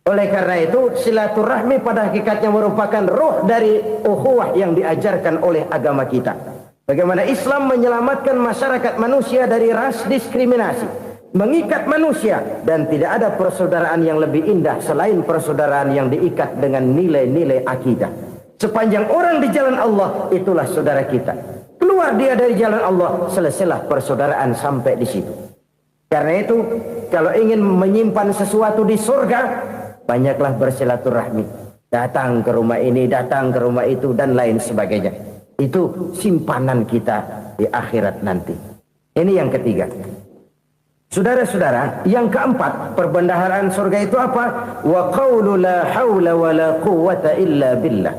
Oleh karena itu silaturahmi pada hakikatnya merupakan roh dari ukhuwah yang diajarkan oleh agama kita. Bagaimana Islam menyelamatkan masyarakat manusia dari ras diskriminasi, mengikat manusia, dan tidak ada persaudaraan yang lebih indah selain persaudaraan yang diikat dengan nilai-nilai akidah. Sepanjang orang di jalan Allah, itulah saudara kita. Keluar dia dari jalan Allah, selesailah persaudaraan sampai di situ. Karena itu, kalau ingin menyimpan sesuatu di surga, banyaklah bersilaturahmi. Datang ke rumah ini, datang ke rumah itu, dan lain sebagainya. Itu simpanan kita di akhirat nanti. Ini yang ketiga. Saudara-saudara, yang keempat, perbendaharaan surga itu apa? Wa qawlu la hawla wa la quwwata illa billah.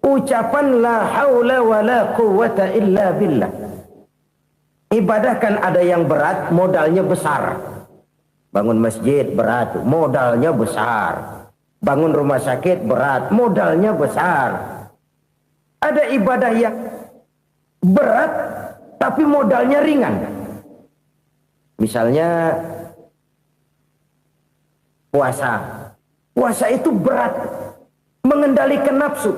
Ucapan la hawla wa la quwwata illa billah. Ibadah kan ada yang berat, modalnya besar. Bangun masjid berat, modalnya besar. Bangun rumah sakit berat, modalnya besar. Ada ibadah yang berat tapi modalnya ringan. Misalnya puasa. Puasa itu berat, mengendalikan nafsu.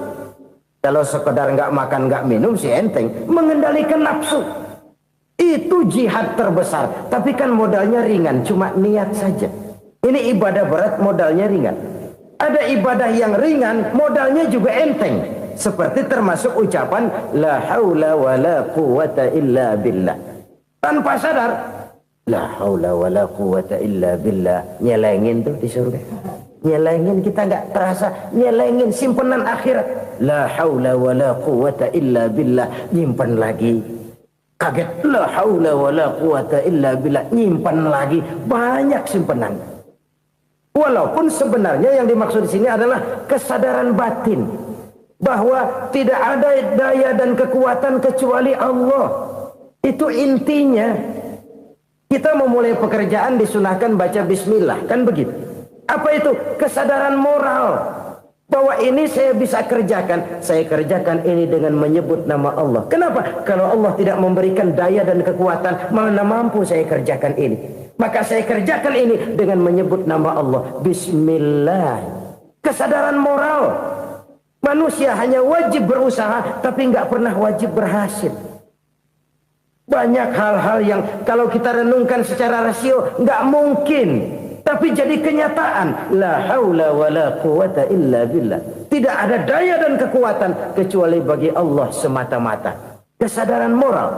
Kalau sekedar nggak makan nggak minum sih enteng, mengendalikan nafsu itu jihad terbesar. Tapi kan modalnya ringan, cuma niat saja. Ini ibadah berat, modalnya ringan. Ada ibadah yang ringan, modalnya juga enteng. Seperti termasuk ucapan la haula wala quwata illa billah. Tanpa sadar, la haula wala quwata illa billah. Nyelengin tuh di surga. Nyelengin, kita nggak terasa. Nyelengin simpenan akhirat. La haula wala quwata illa billah. Nyimpan lagi. Kaget, la haula wala quwata illa billah. Nyimpan lagi. Banyak simpenan. Walaupun sebenarnya yang dimaksud di sini adalah kesadaran batin bahwa tidak ada daya dan kekuatan kecuali Allah. Itu intinya. Kita memulai pekerjaan disunahkan baca bismillah, kan begitu. Apa itu? Kesadaran moral bahwa ini saya bisa kerjakan. Saya kerjakan ini dengan menyebut nama Allah. Kenapa? Kalau Allah tidak memberikan daya dan kekuatan, mana mampu saya kerjakan ini. Maka saya kerjakan ini dengan menyebut nama Allah. Bismillah. Kesadaran moral. Manusia hanya wajib berusaha, tapi nggak pernah wajib berhasil. Banyak hal-hal yang kalau kita renungkan secara rasio nggak mungkin, tapi jadi kenyataan. La haula wala quwata illa billah. Tidak ada daya dan kekuatan kecuali bagi Allah semata-mata. Kesadaran moral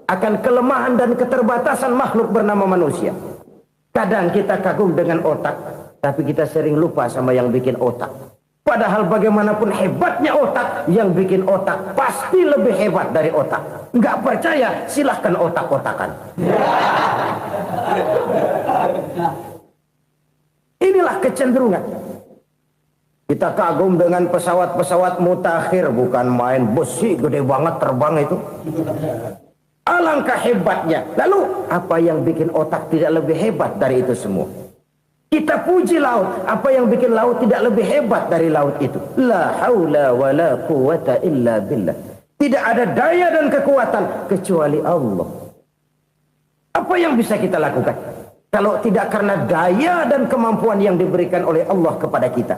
akan kelemahan dan keterbatasan makhluk bernama manusia. Kadang kita kagum dengan otak, tapi kita sering lupa sama yang bikin otak. Padahal bagaimanapun hebatnya otak, yang bikin otak pasti lebih hebat dari otak. Nggak percaya, silahkan otak-otakan. Inilah kecenderungan. Kita kagum dengan pesawat-pesawat mutakhir, bukan main, besi gede banget terbang itu. Alangkah hebatnya. Lalu apa yang bikin otak tidak lebih hebat dari itu semua? Kita puji laut. Apa yang bikin laut tidak lebih hebat dari laut itu? La haula wala quwata illa billah. Tidak ada daya dan kekuatan kecuali Allah. Apa yang bisa kita lakukan kalau tidak karena daya dan kemampuan yang diberikan oleh Allah kepada kita?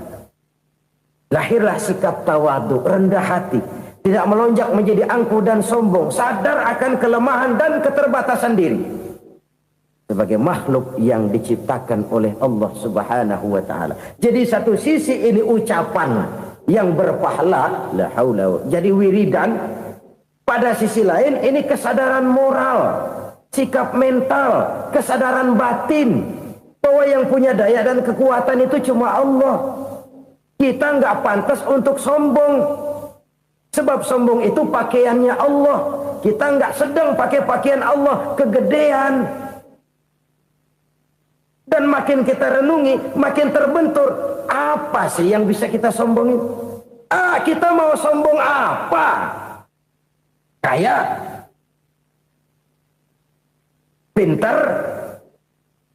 Lahirlah sikap tawadu, rendah hati, tidak melonjak menjadi angkuh dan sombong, sadar akan kelemahan dan keterbatasan diri sebagai makhluk yang diciptakan oleh Allah Subhanahu wa taala. Jadi satu sisi ini ucapan yang berpahala, la haula, jadi wiridan. Pada sisi lain ini kesadaran moral, sikap mental, kesadaran batin bahwa yang punya daya dan kekuatan itu cuma Allah. Kita nggak pantas untuk sombong. Sebab sombong itu pakaiannya Allah. Kita nggak sedang pakai pakaian Allah, kegedean. Dan makin kita renungi, makin terbentur. Apa sih yang bisa kita sombongin? Kita mau sombong apa? Kaya? Pintar?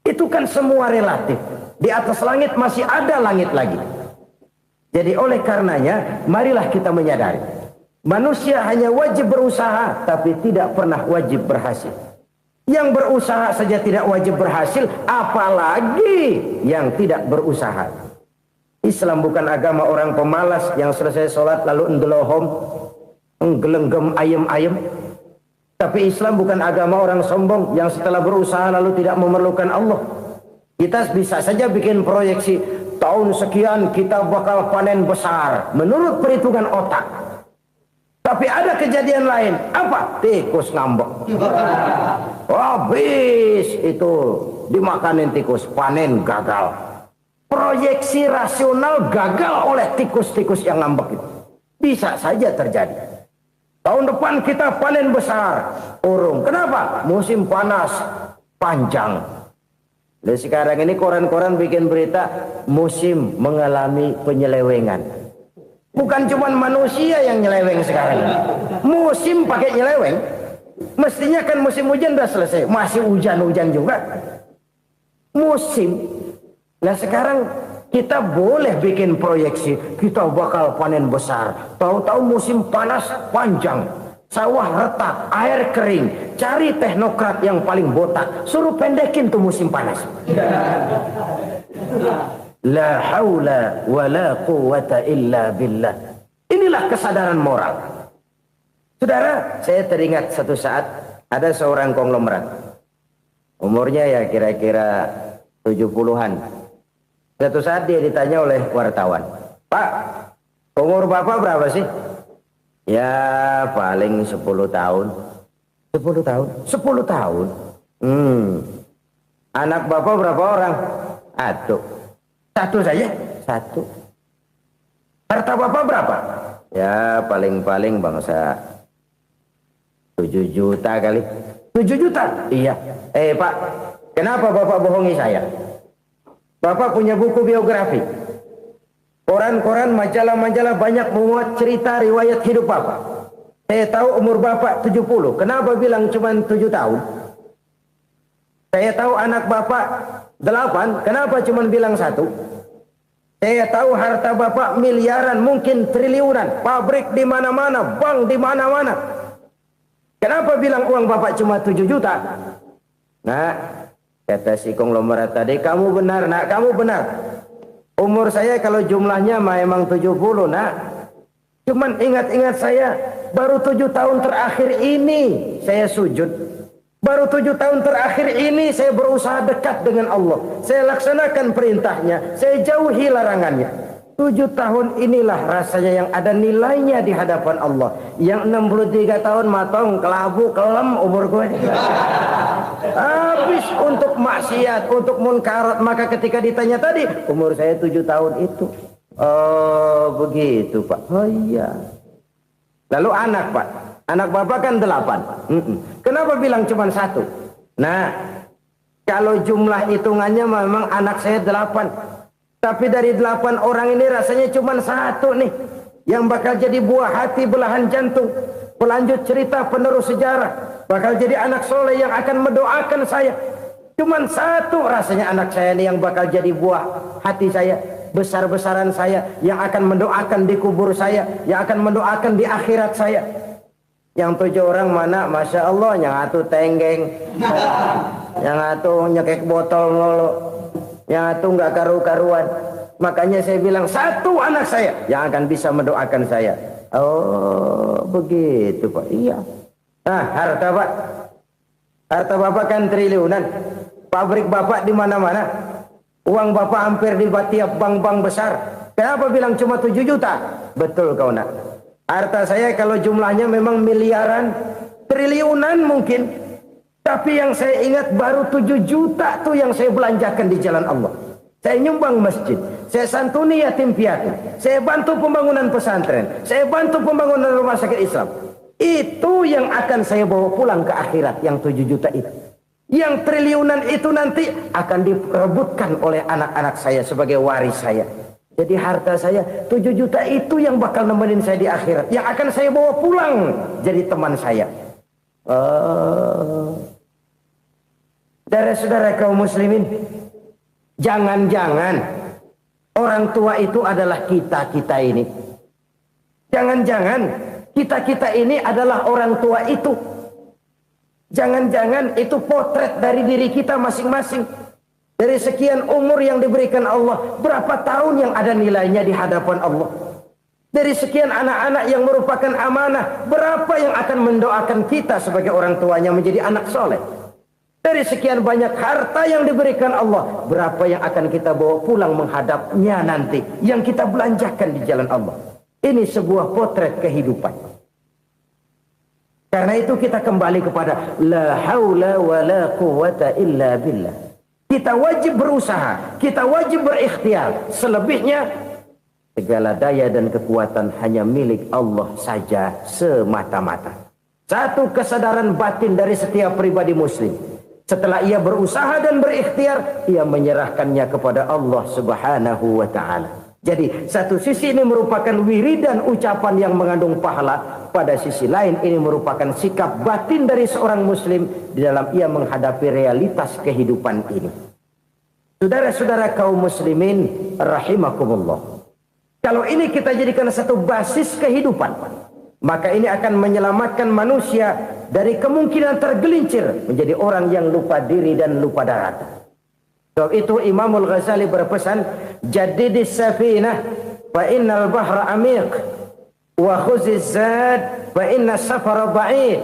Itu kan semua relatif. Di atas langit masih ada langit lagi. Jadi oleh karenanya, marilah kita menyadari. Manusia hanya wajib berusaha, tapi tidak pernah wajib berhasil. Yang berusaha saja tidak wajib berhasil, apalagi yang tidak berusaha. Islam bukan agama orang pemalas yang selesai sholat lalu endelohom, nggelenggem ayem-ayem. Tapi Islam bukan agama orang sombong yang setelah berusaha lalu tidak memerlukan Allah. Kita bisa saja bikin proyeksi, tahun sekian kita bakal panen besar menurut perhitungan otak. Tapi ada kejadian lain. Apa? Tikus ngambek. Habis itu dimakanin tikus, panen gagal. Proyeksi rasional gagal oleh tikus-tikus yang ngambek itu. Bisa saja terjadi. Tahun depan kita panen besar, urung. Kenapa? Musim panas panjang. Dan sekarang ini koran-koran bikin berita musim mengalami penyelewengan. Bukan cuma manusia yang nyeleweng sekarang. Musim pakai nyeleweng. Mestinya kan musim hujan udah selesai. Masih hujan-hujan juga. Musim. Nah sekarang kita boleh bikin proyeksi. Kita bakal panen besar. Tahu-tahu musim panas panjang. Sawah retak, air kering. Cari teknokrat yang paling botak, suruh pendekin tuh musim panas. La haula wa la quwata illa billah. Inilah kesadaran moral. Saudara, saya teringat satu saat ada seorang konglomerat. Umurnya ya kira-kira 70-an. Satu saat dia ditanya oleh wartawan, "Pak, umur Bapak berapa sih?" "Ya paling 10 tahun." 10 tahun? 10 tahun? Anak Bapak berapa orang? Satu. Satu saja? Satu. Harta Bapak berapa? Ya paling-paling bangsa 7 juta kali. 7 juta? Iya. Pak, kenapa Bapak bohongi saya? Bapak punya buku biografi. Koran-koran, majalah-majalah banyak memuat cerita riwayat hidup Bapak. Saya tahu umur Bapak 70. Kenapa bilang cuma 7 tahun? Saya tahu anak Bapak 8. Kenapa cuma bilang 1? Saya tahu harta Bapak miliaran, mungkin triliunan. Pabrik di mana-mana, bank di mana-mana. Kenapa bilang uang Bapak cuma 7 juta? Nah, kata si konglomerat tadi, "Kamu benar, nak, kamu benar. Umur saya kalau jumlahnya memang 70, nak. Cuman ingat-ingat saya, baru 7 tahun terakhir ini saya sujud. Baru 7 tahun terakhir ini saya berusaha dekat dengan Allah. Saya laksanakan perintahnya, saya jauhi larangannya. 7 tahun inilah rasanya yang ada nilainya di hadapan Allah. Yang 63 tahun matong, kelabu, kelem umur gue. Habis untuk maksiat, untuk munkarat. Maka ketika ditanya tadi, umur saya 7 tahun itu. Oh begitu Pak. Oh iya. Lalu anak Pak. Anak Bapak kan 8. Kenapa bilang cuma 1? Nah, kalau jumlah hitungannya memang anak saya 8. Tapi dari 8 orang ini rasanya cuma 1 nih. Yang bakal jadi buah hati, belahan jantung. Pelanjut cerita, penerus sejarah. Bakal jadi anak soleh yang akan mendoakan saya. Cuma 1 rasanya anak saya ini yang bakal jadi buah hati saya. Besar-besaran saya. Yang akan mendoakan di kubur saya. Yang akan mendoakan di akhirat saya. Yang 7 orang mana? Masya Allah. Yang 1 tenggeng. Yang 1 nyekek botol mulu. Yang 1 nggak karu-karuan. Makanya saya bilang 1 anak saya yang akan bisa mendoakan saya. Oh begitu Pak. Iya. Nah harta Pak. Harta Bapak kan triliunan. Pabrik Bapak di mana-mana. Uang Bapak hampir di tiap bank-bank besar. Kenapa bilang cuma 7 juta? Betul kau nak. Harta saya kalau jumlahnya memang miliaran, triliunan mungkin. Tapi yang saya ingat baru 7 juta tuh yang saya belanjakan di jalan Allah. Saya nyumbang masjid, saya santuni yatim piatu, saya bantu pembangunan pesantren, saya bantu pembangunan rumah sakit Islam. Itu yang akan saya bawa pulang ke akhirat, yang 7 juta itu. Yang triliunan itu nanti akan diperebutkan oleh anak-anak saya sebagai waris saya. Jadi harta saya 7 juta itu yang bakal nemenin saya di akhirat, yang akan saya bawa pulang jadi teman saya. Saudara-saudara kaum muslimin, jangan-jangan orang tua itu adalah kita-kita ini. Jangan-jangan kita-kita ini adalah orang tua itu. Jangan-jangan itu potret dari diri kita masing-masing. Dari sekian umur yang diberikan Allah, berapa tahun yang ada nilainya di hadapan Allah. Dari sekian anak-anak yang merupakan amanah, berapa yang akan mendoakan kita sebagai orang tuanya menjadi anak soleh. Dari sekian banyak harta yang diberikan Allah, berapa yang akan kita bawa pulang menghadapnya nanti, yang kita belanjakan di jalan Allah. Ini sebuah potret kehidupan. Karena itu kita kembali kepada la haula wa la quwata illa billah. Kita wajib berusaha, kita wajib berikhtiar. Selebihnya segala daya dan kekuatan hanya milik Allah saja semata-mata. Satu kesadaran batin dari setiap pribadi muslim. Setelah ia berusaha dan berikhtiar, ia menyerahkannya kepada Allah Subhanahu wa ta'ala. Jadi satu sisi ini merupakan wiridan ucapan yang mengandung pahala. Pada sisi lain ini merupakan sikap batin dari seorang muslim di dalam ia menghadapi realitas kehidupan ini. Saudara-saudara kaum muslimin rahimakumullah. Kalau ini kita jadikan satu basis kehidupan, Maka ini akan menyelamatkan manusia dari kemungkinan tergelincir menjadi orang yang lupa diri dan lupa darat. Sebab itu Imamul Ghazali berpesan, jadidis safinah fa innal bahra amiq wa khuziz zad fa inna safara ba'id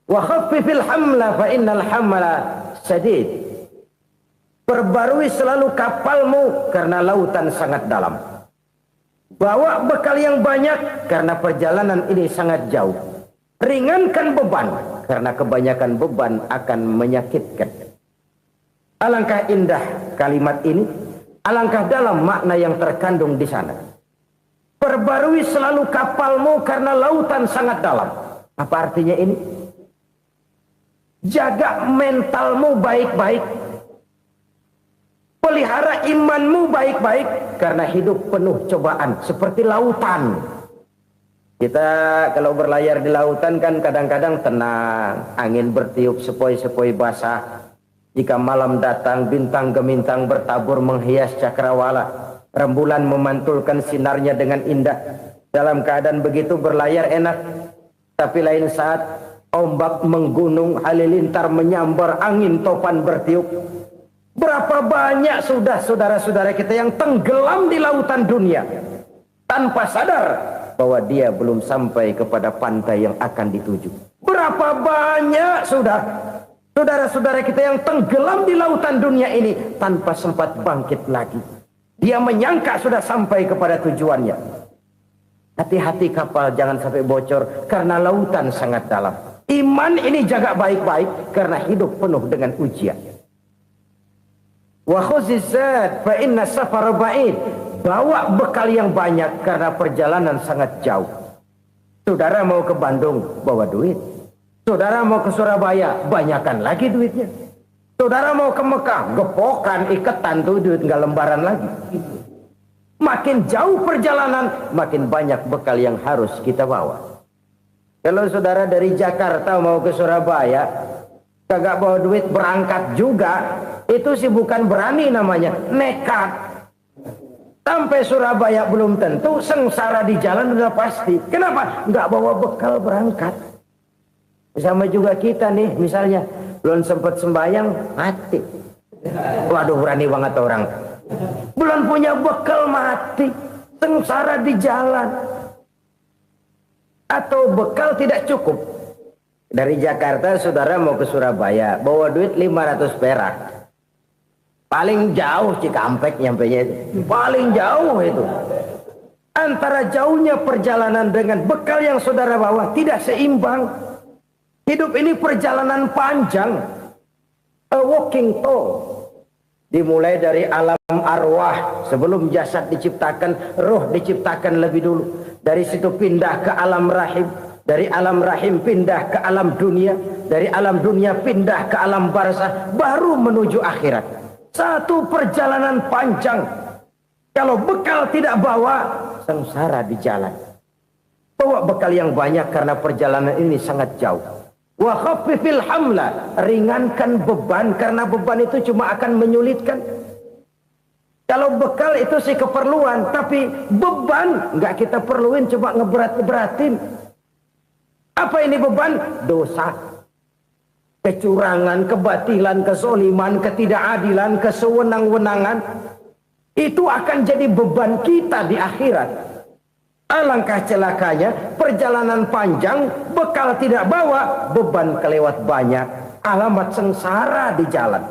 wa khaffifil hamla fa innal hamla sadid. Perbarui selalu kapalmu karena lautan sangat dalam. Bawa bekal yang banyak karena perjalanan ini sangat jauh. Ringankan beban karena kebanyakan beban akan menyakitkan. Alangkah indah kalimat ini, alangkah dalam makna yang terkandung di sana. Perbarui selalu kapalmu karena lautan sangat dalam. Apa artinya ini? Jaga mentalmu baik-baik. Pelihara imanmu baik-baik karena hidup penuh cobaan seperti lautan. Kita kalau berlayar di lautan kan kadang-kadang tenang, angin bertiup sepoi-sepoi basah. Jika malam datang, bintang gemintang bertabur menghias cakrawala. Rembulan memantulkan sinarnya dengan indah. Dalam keadaan begitu berlayar enak. Tapi lain saat ombak menggunung, halilintar menyambar, angin topan bertiup. Berapa banyak sudah saudara-saudara kita yang tenggelam di lautan dunia tanpa sadar bahwa dia belum sampai kepada pantai yang akan dituju. Berapa banyak sudah saudara-saudara kita yang tenggelam di lautan dunia ini tanpa sempat bangkit lagi. Dia menyangka sudah sampai kepada tujuannya. Hati-hati kapal jangan sampai bocor karena lautan sangat dalam. Iman ini jaga baik-baik karena hidup penuh dengan ujian. Wa khuzizat fa inna safara ba'id. Bawa bekal yang banyak karena perjalanan sangat jauh. Saudara mau ke Bandung, bawa duit. Saudara mau ke Surabaya, banyakan lagi duitnya. Saudara mau ke Mekah, gepokan, iketan tuh duit nggak lembaran lagi. Makin jauh perjalanan, makin banyak bekal yang harus kita bawa. Kalau saudara dari Jakarta mau ke Surabaya, kagak bawa duit berangkat juga, itu sih bukan berani namanya, nekat. Sampai Surabaya belum tentu, sengsara di jalan udah pasti. Kenapa? Nggak bawa bekal berangkat. Sama juga kita nih, misalnya belum sempat sembahyang, mati. Waduh, berani banget orang. Belum punya bekal, mati. Sengsara di jalan. Atau bekal tidak cukup. Dari Jakarta saudara mau ke Surabaya, bawa duit 500 perak. Paling jauh Cikampek nyampenya itu. Paling jauh itu. Antara jauhnya perjalanan dengan bekal yang saudara bawa tidak seimbang. Hidup ini perjalanan panjang. A walking tour. Dimulai dari alam arwah. Sebelum jasad diciptakan, roh diciptakan lebih dulu. Dari situ pindah ke alam rahim. Dari alam rahim pindah ke alam dunia. Dari alam dunia pindah ke alam barzah. Baru menuju akhirat. Satu perjalanan panjang. Kalau bekal tidak bawa, sengsara di jalan. Bawa bekal yang banyak karena perjalanan ini sangat jauh. Wa khaffifil hamla, ringankan beban karena beban itu cuma akan menyulitkan. Kalau bekal itu sih keperluan, tapi beban nggak kita perluin, coba ngeberat-beratin. Apa ini beban? Dosa. Kecurangan, kebatilan, kesoliman, ketidakadilan, kesewenang-wenangan. Itu akan jadi beban kita di akhirat. Alangkah celakanya, perjalanan panjang, bekal tidak bawa, beban kelewat banyak, alamat sengsara di jalan.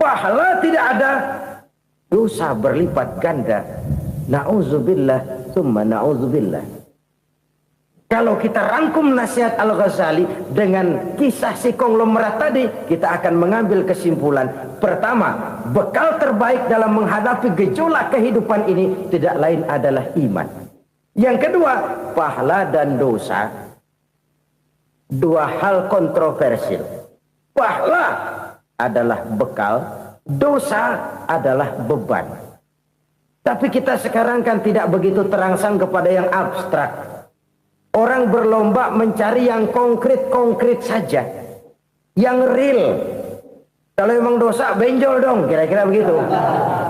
Pahala tidak ada, dosa berlipat ganda. Na'udzubillah, summa na'udzubillah. Kalau kita rangkum nasihat Al-Ghazali dengan kisah si konglomerat tadi, kita akan mengambil kesimpulan. Pertama, bekal terbaik dalam menghadapi gejolak kehidupan ini tidak lain adalah iman. Yang kedua, pahala dan dosa. Dua hal kontroversial. Pahala adalah bekal, dosa adalah beban. Tapi kita sekarang kan tidak begitu terangsang kepada yang abstrak. Orang berlomba mencari yang konkret-konkret saja. Yang real. Kalau memang dosa, benjol dong. Kira-kira begitu.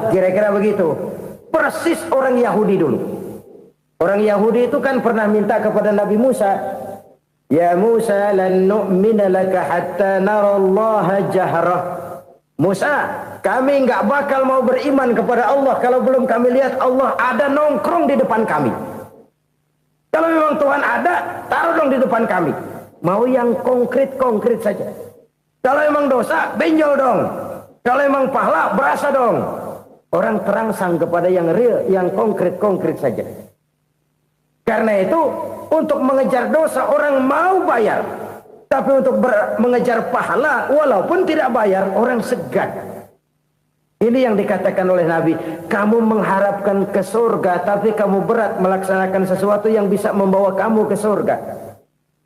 Kira-kira begitu. Persis orang Yahudi dulu. Orang Yahudi itu kan pernah minta kepada Nabi Musa, "Ya Musa, lan nu'mina laka hatta narallaha jahrah." Musa, kami enggak bakal mau beriman kepada Allah kalau belum kami lihat Allah ada nongkrong di depan kami. Kalau memang Tuhan ada, taruh dong di depan kami. Mau yang konkret-konkret saja. Kalau memang dosa, benjol dong. Kalau memang pahala, berasa dong. Orang terangsang kepada yang real, yang konkret-konkret saja. Karena itu, untuk mengejar dosa orang mau bayar. Tapi untuk mengejar pahala, walaupun tidak bayar, orang segan. Ini yang dikatakan oleh Nabi, kamu mengharapkan ke surga, tapi kamu berat melaksanakan sesuatu yang bisa membawa kamu ke surga.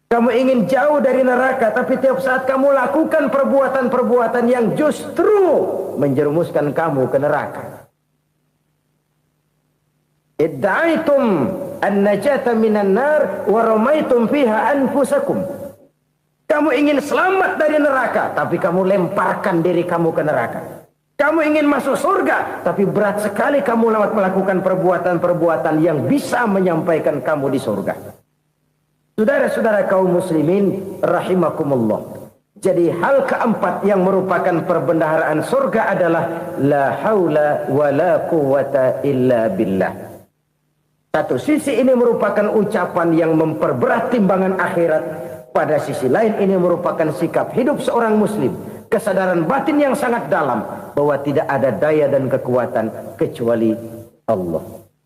Kamu ingin jauh dari neraka, tapi tiap saat kamu lakukan perbuatan-perbuatan yang justru menjerumuskan kamu ke neraka. Idda'aitum an-najata minan nar wa ramaitum fiha anfusakum. Kamu ingin selamat dari neraka, tapi kamu lemparkan diri kamu ke neraka. Kamu ingin masuk surga, tapi berat sekali kamu melakukan perbuatan-perbuatan yang bisa menyampaikan kamu di surga. Saudara-saudara kaum muslimin rahimakumullah. Jadi hal keempat yang merupakan perbendaharaan surga adalah la haula wa la quwwata illa billah. Satu sisi ini merupakan ucapan yang memperberat timbangan akhirat. Pada sisi lain ini merupakan sikap hidup seorang muslim. Kesadaran batin yang sangat dalam bahwa tidak ada daya dan kekuatan kecuali Allah.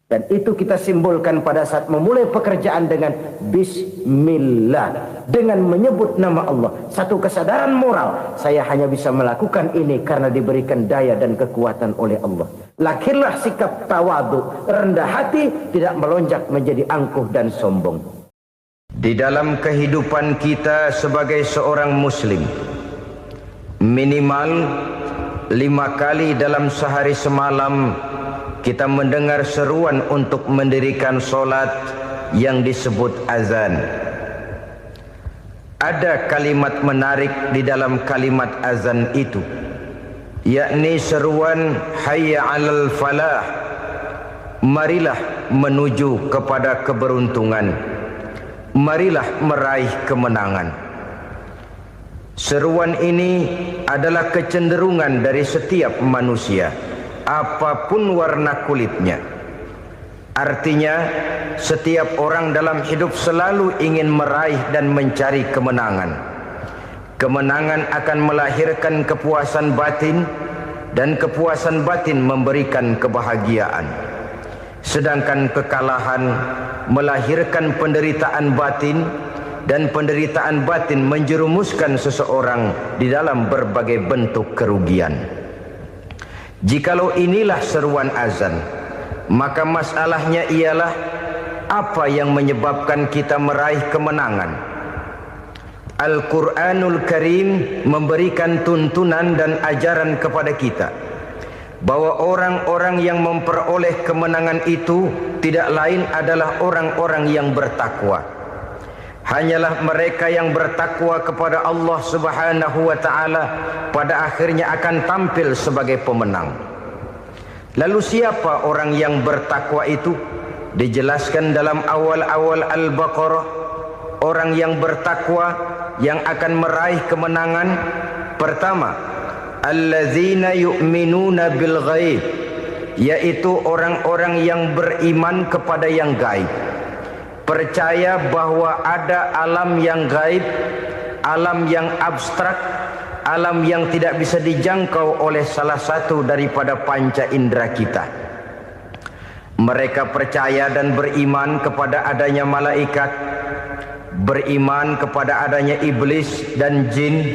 Dan itu kita simbolkan pada saat memulai pekerjaan dengan Bismillah. Dengan menyebut nama Allah. Satu kesadaran moral. Saya hanya bisa melakukan ini karena diberikan daya dan kekuatan oleh Allah. Lahirlah sikap tawadu, rendah hati, tidak melonjak menjadi angkuh dan sombong. Di dalam kehidupan kita sebagai seorang muslim, minimal 5 kali dalam sehari semalam kita mendengar seruan untuk mendirikan solat yang disebut azan. Ada kalimat menarik di dalam kalimat azan itu, yakni seruan hayya 'alal falah, marilah menuju kepada keberuntungan, marilah meraih kemenangan. Seruan ini adalah kecenderungan dari setiap manusia, apapun warna kulitnya. Artinya, setiap orang dalam hidup selalu ingin meraih dan mencari kemenangan. Kemenangan akan melahirkan kepuasan batin, dan kepuasan batin memberikan kebahagiaan. Sedangkan kekalahan melahirkan penderitaan batin, dan penderitaan batin menjerumuskan seseorang di dalam berbagai bentuk kerugian. Jikalau inilah seruan azan, maka masalahnya ialah apa yang menyebabkan kita meraih kemenangan. Al-Quranul Karim memberikan tuntunan dan ajaran kepada kita bahwa orang-orang yang memperoleh kemenangan itu tidak lain adalah orang-orang yang bertakwa. Hanyalah mereka yang bertakwa kepada Allah Subhanahu wa ta'ala pada akhirnya akan tampil sebagai pemenang. Lalu siapa orang yang bertakwa itu? Dijelaskan dalam awal-awal Al-Baqarah, orang yang bertakwa yang akan meraih kemenangan. Pertama, allazina yu'minuna bil ghaib, yaitu orang-orang yang beriman kepada yang gaib. Percaya bahwa ada alam yang gaib, alam yang abstrak, alam yang tidak bisa dijangkau oleh salah satu daripada panca indera kita. Mereka percaya dan beriman kepada adanya malaikat, beriman kepada adanya iblis dan jin,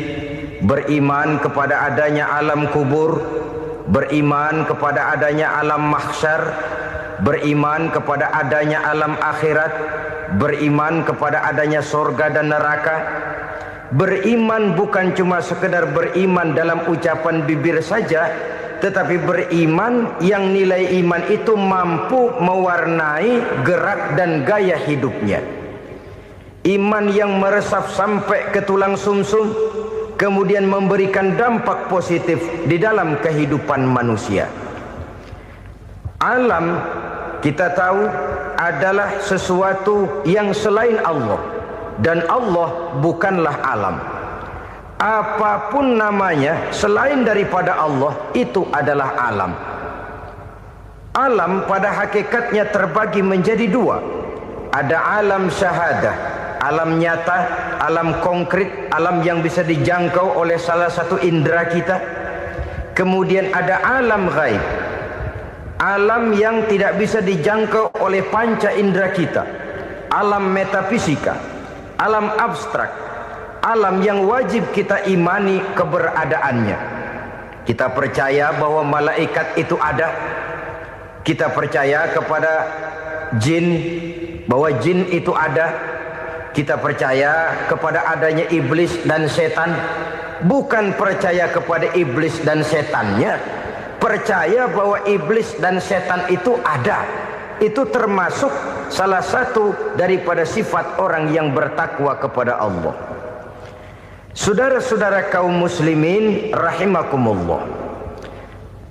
beriman kepada adanya alam kubur, beriman kepada adanya alam mahsyar, beriman kepada adanya alam akhirat, beriman kepada adanya surga dan neraka. Beriman bukan cuma sekedar beriman dalam ucapan bibir saja, tetapi beriman yang nilai iman itu mampu mewarnai gerak dan gaya hidupnya. Iman yang meresap sampai ke tulang sumsum, kemudian memberikan dampak positif di dalam kehidupan manusia. Alam, kita tahu, adalah sesuatu yang selain Allah, dan Allah bukanlah alam. Apapun namanya selain daripada Allah itu adalah alam. Alam pada hakikatnya terbagi menjadi dua. Ada alam syahadah, alam nyata, alam konkret, alam yang bisa dijangkau oleh salah satu indera kita. Kemudian ada alam ghaib, alam yang tidak bisa dijangkau oleh panca indera kita, alam metafisika, alam abstrak, alam yang wajib kita imani keberadaannya. Kita percaya bahwa malaikat itu ada, kita percaya kepada jin, bahwa jin itu ada, kita percaya kepada adanya iblis dan setan. Bukan percaya kepada iblis dan setannya, percaya bahwa iblis dan setan itu ada. Itu termasuk salah satu daripada sifat orang yang bertakwa kepada Allah. Saudara-saudara kaum muslimin rahimakumullah,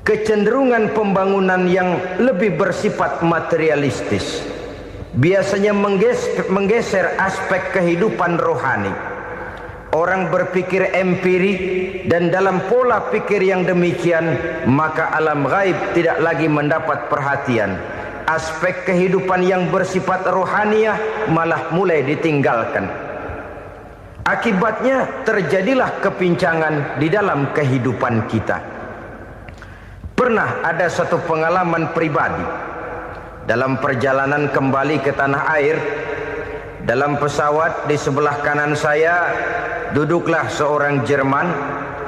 kecenderungan pembangunan yang lebih bersifat materialistis biasanya menggeser aspek kehidupan rohani. Orang berpikir empiri, dan dalam pola pikir yang demikian maka alam gaib tidak lagi mendapat perhatian. Aspek kehidupan yang bersifat rohaniah malah mulai ditinggalkan. Akibatnya terjadilah kepincangan di dalam kehidupan kita. Pernah ada satu pengalaman pribadi dalam perjalanan kembali ke tanah air. Dalam pesawat di sebelah kanan saya duduklah seorang Jerman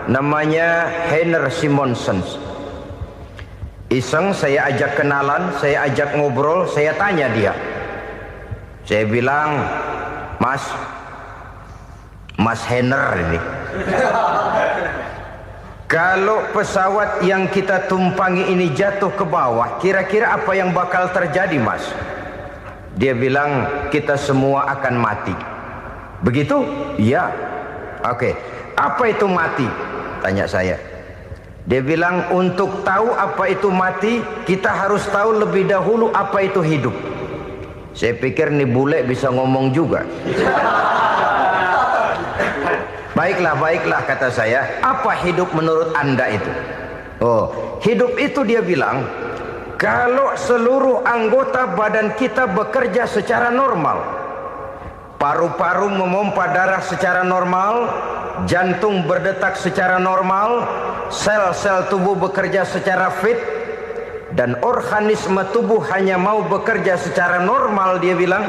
namanya Heiner Simonsen. Iseng saya ajak kenalan, saya ajak ngobrol, saya tanya dia. Saya bilang, Mas Heiner ini, kalau pesawat yang kita tumpangi ini jatuh ke bawah, kira-kira apa yang bakal terjadi, Mas? Dia bilang, kita semua akan mati. Begitu? Iya. Oke. Apa itu mati? Tanya saya. Dia bilang, untuk tahu apa itu mati, kita harus tahu lebih dahulu apa itu hidup. Saya pikir nih bule bisa ngomong juga. Baiklah kata saya. Apa hidup menurut Anda itu? Oh, hidup itu dia bilang, kalau seluruh anggota badan kita bekerja secara normal, paru-paru memompa darah secara normal, jantung berdetak secara normal, sel-sel tubuh bekerja secara fit, dan organisme tubuh hanya mau bekerja secara normal, dia bilang,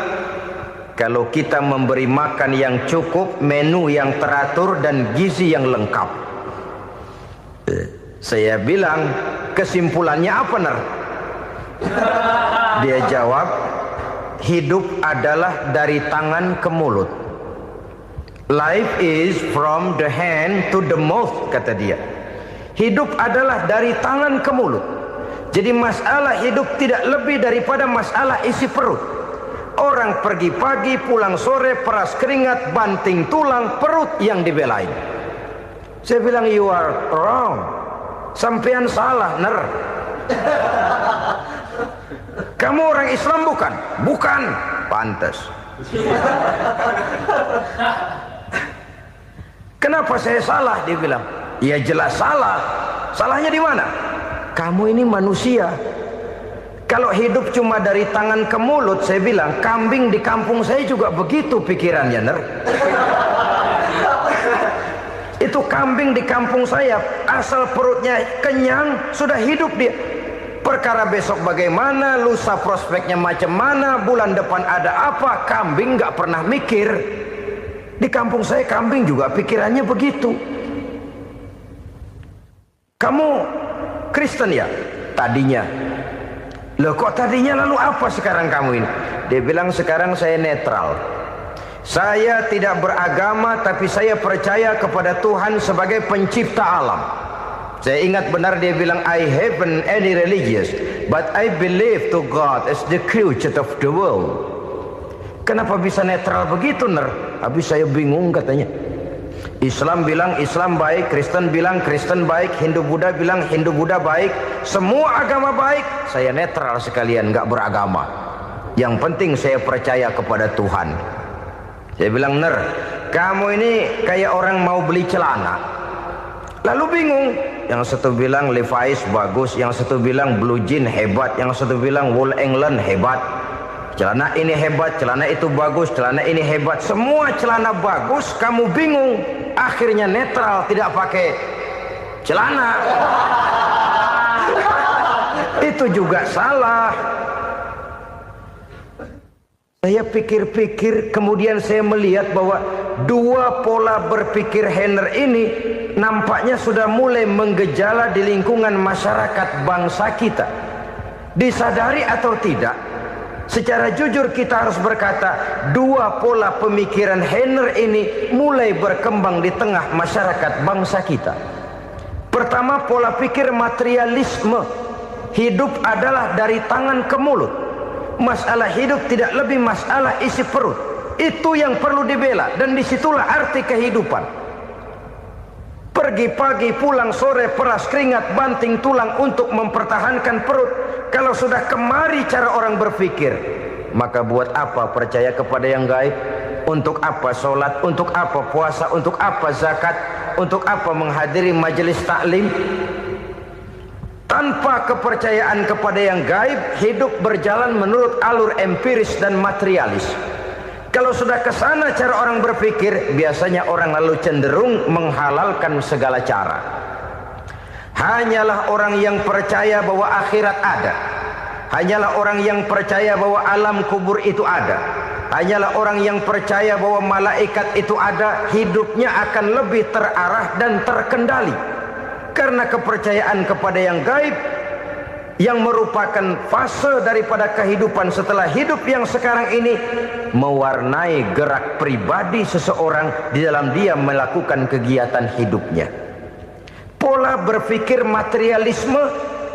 kalau kita memberi makan yang cukup, menu yang teratur, dan gizi yang lengkap. Saya bilang, kesimpulannya apa, Ner? Dia jawab, hidup adalah dari tangan ke mulut. Life is from the hand to the mouth, kata dia. Hidup adalah dari tangan ke mulut. Jadi masalah hidup tidak lebih daripada masalah isi perut. Orang pergi pagi, pulang sore, peras keringat, banting tulang, perut yang dibelain. Saya bilang, you are wrong. Sampean salah, Ner. Kamu orang Islam bukan? Bukan. Pantas. Kenapa saya salah? Dia bilang, ya jelas salah. Salahnya di mana? Kamu ini manusia. Kalau hidup cuma dari tangan ke mulut, saya bilang, kambing di kampung saya juga begitu pikirannya, Ner. Itu kambing di kampung saya, asal perutnya kenyang, sudah hidup dia. Perkara besok bagaimana, lusa prospeknya macam mana, bulan depan ada apa, kambing nggak pernah mikir. Di kampung saya kambing juga pikirannya begitu. Kamu Kristen ya? Tadinya. Loh kok tadinya, lalu apa sekarang kamu ini? Dia bilang, sekarang saya netral. Saya tidak beragama, tapi saya percaya kepada Tuhan sebagai pencipta alam. Saya ingat benar dia bilang, I haven't any religious, but I believe to God as the creator of the world. Kenapa bisa netral begitu, Ner? Habis saya bingung katanya. Islam bilang Islam baik, Kristen bilang Kristen baik, Hindu Buddha bilang Hindu Buddha baik, semua agama baik. Saya netral sekalian, nggak beragama. Yang penting saya percaya kepada Tuhan. Saya bilang, Ner, kamu ini kayak orang mau beli celana, lalu bingung. Yang satu bilang Levi's bagus, yang satu bilang Blue Jean hebat, yang satu bilang Wool England hebat. Celana ini hebat, celana itu bagus, celana ini hebat. Semua celana bagus, kamu bingung. Akhirnya netral, tidak pakai celana. Itu juga salah. Saya pikir-pikir, kemudian saya melihat bahwa dua pola berpikir Henner ini nampaknya sudah mulai menggejala di lingkungan masyarakat bangsa kita. Disadari atau tidak, secara jujur kita harus berkata, dua pola pemikiran Henner ini mulai berkembang di tengah masyarakat bangsa kita. Pertama, pola pikir materialisme. Hidup adalah dari tangan ke mulut. Masalah hidup tidak lebih masalah isi perut. Itu yang perlu dibela, dan disitulah arti kehidupan. Pergi pagi, pulang sore, peras keringat, banting tulang untuk mempertahankan perut. Kalau sudah kemari cara orang berpikir, maka buat apa percaya kepada yang gaib? Untuk apa sholat? Untuk apa puasa? Untuk apa zakat? Untuk apa menghadiri majelis taklim? Tanpa kepercayaan kepada yang gaib, hidup berjalan menurut alur empiris dan materialis. Kalau sudah ke sana cara orang berpikir, biasanya orang lalu cenderung menghalalkan segala cara. Hanyalah orang yang percaya bahwa akhirat ada. Hanyalah orang yang percaya bahwa alam kubur itu ada. Hanyalah orang yang percaya bahwa malaikat itu ada, hidupnya akan lebih terarah dan terkendali. Karena kepercayaan kepada yang gaib, yang merupakan fase daripada kehidupan setelah hidup yang sekarang ini, mewarnai gerak pribadi seseorang di dalam dia melakukan kegiatan hidupnya. Pola berpikir materialisme,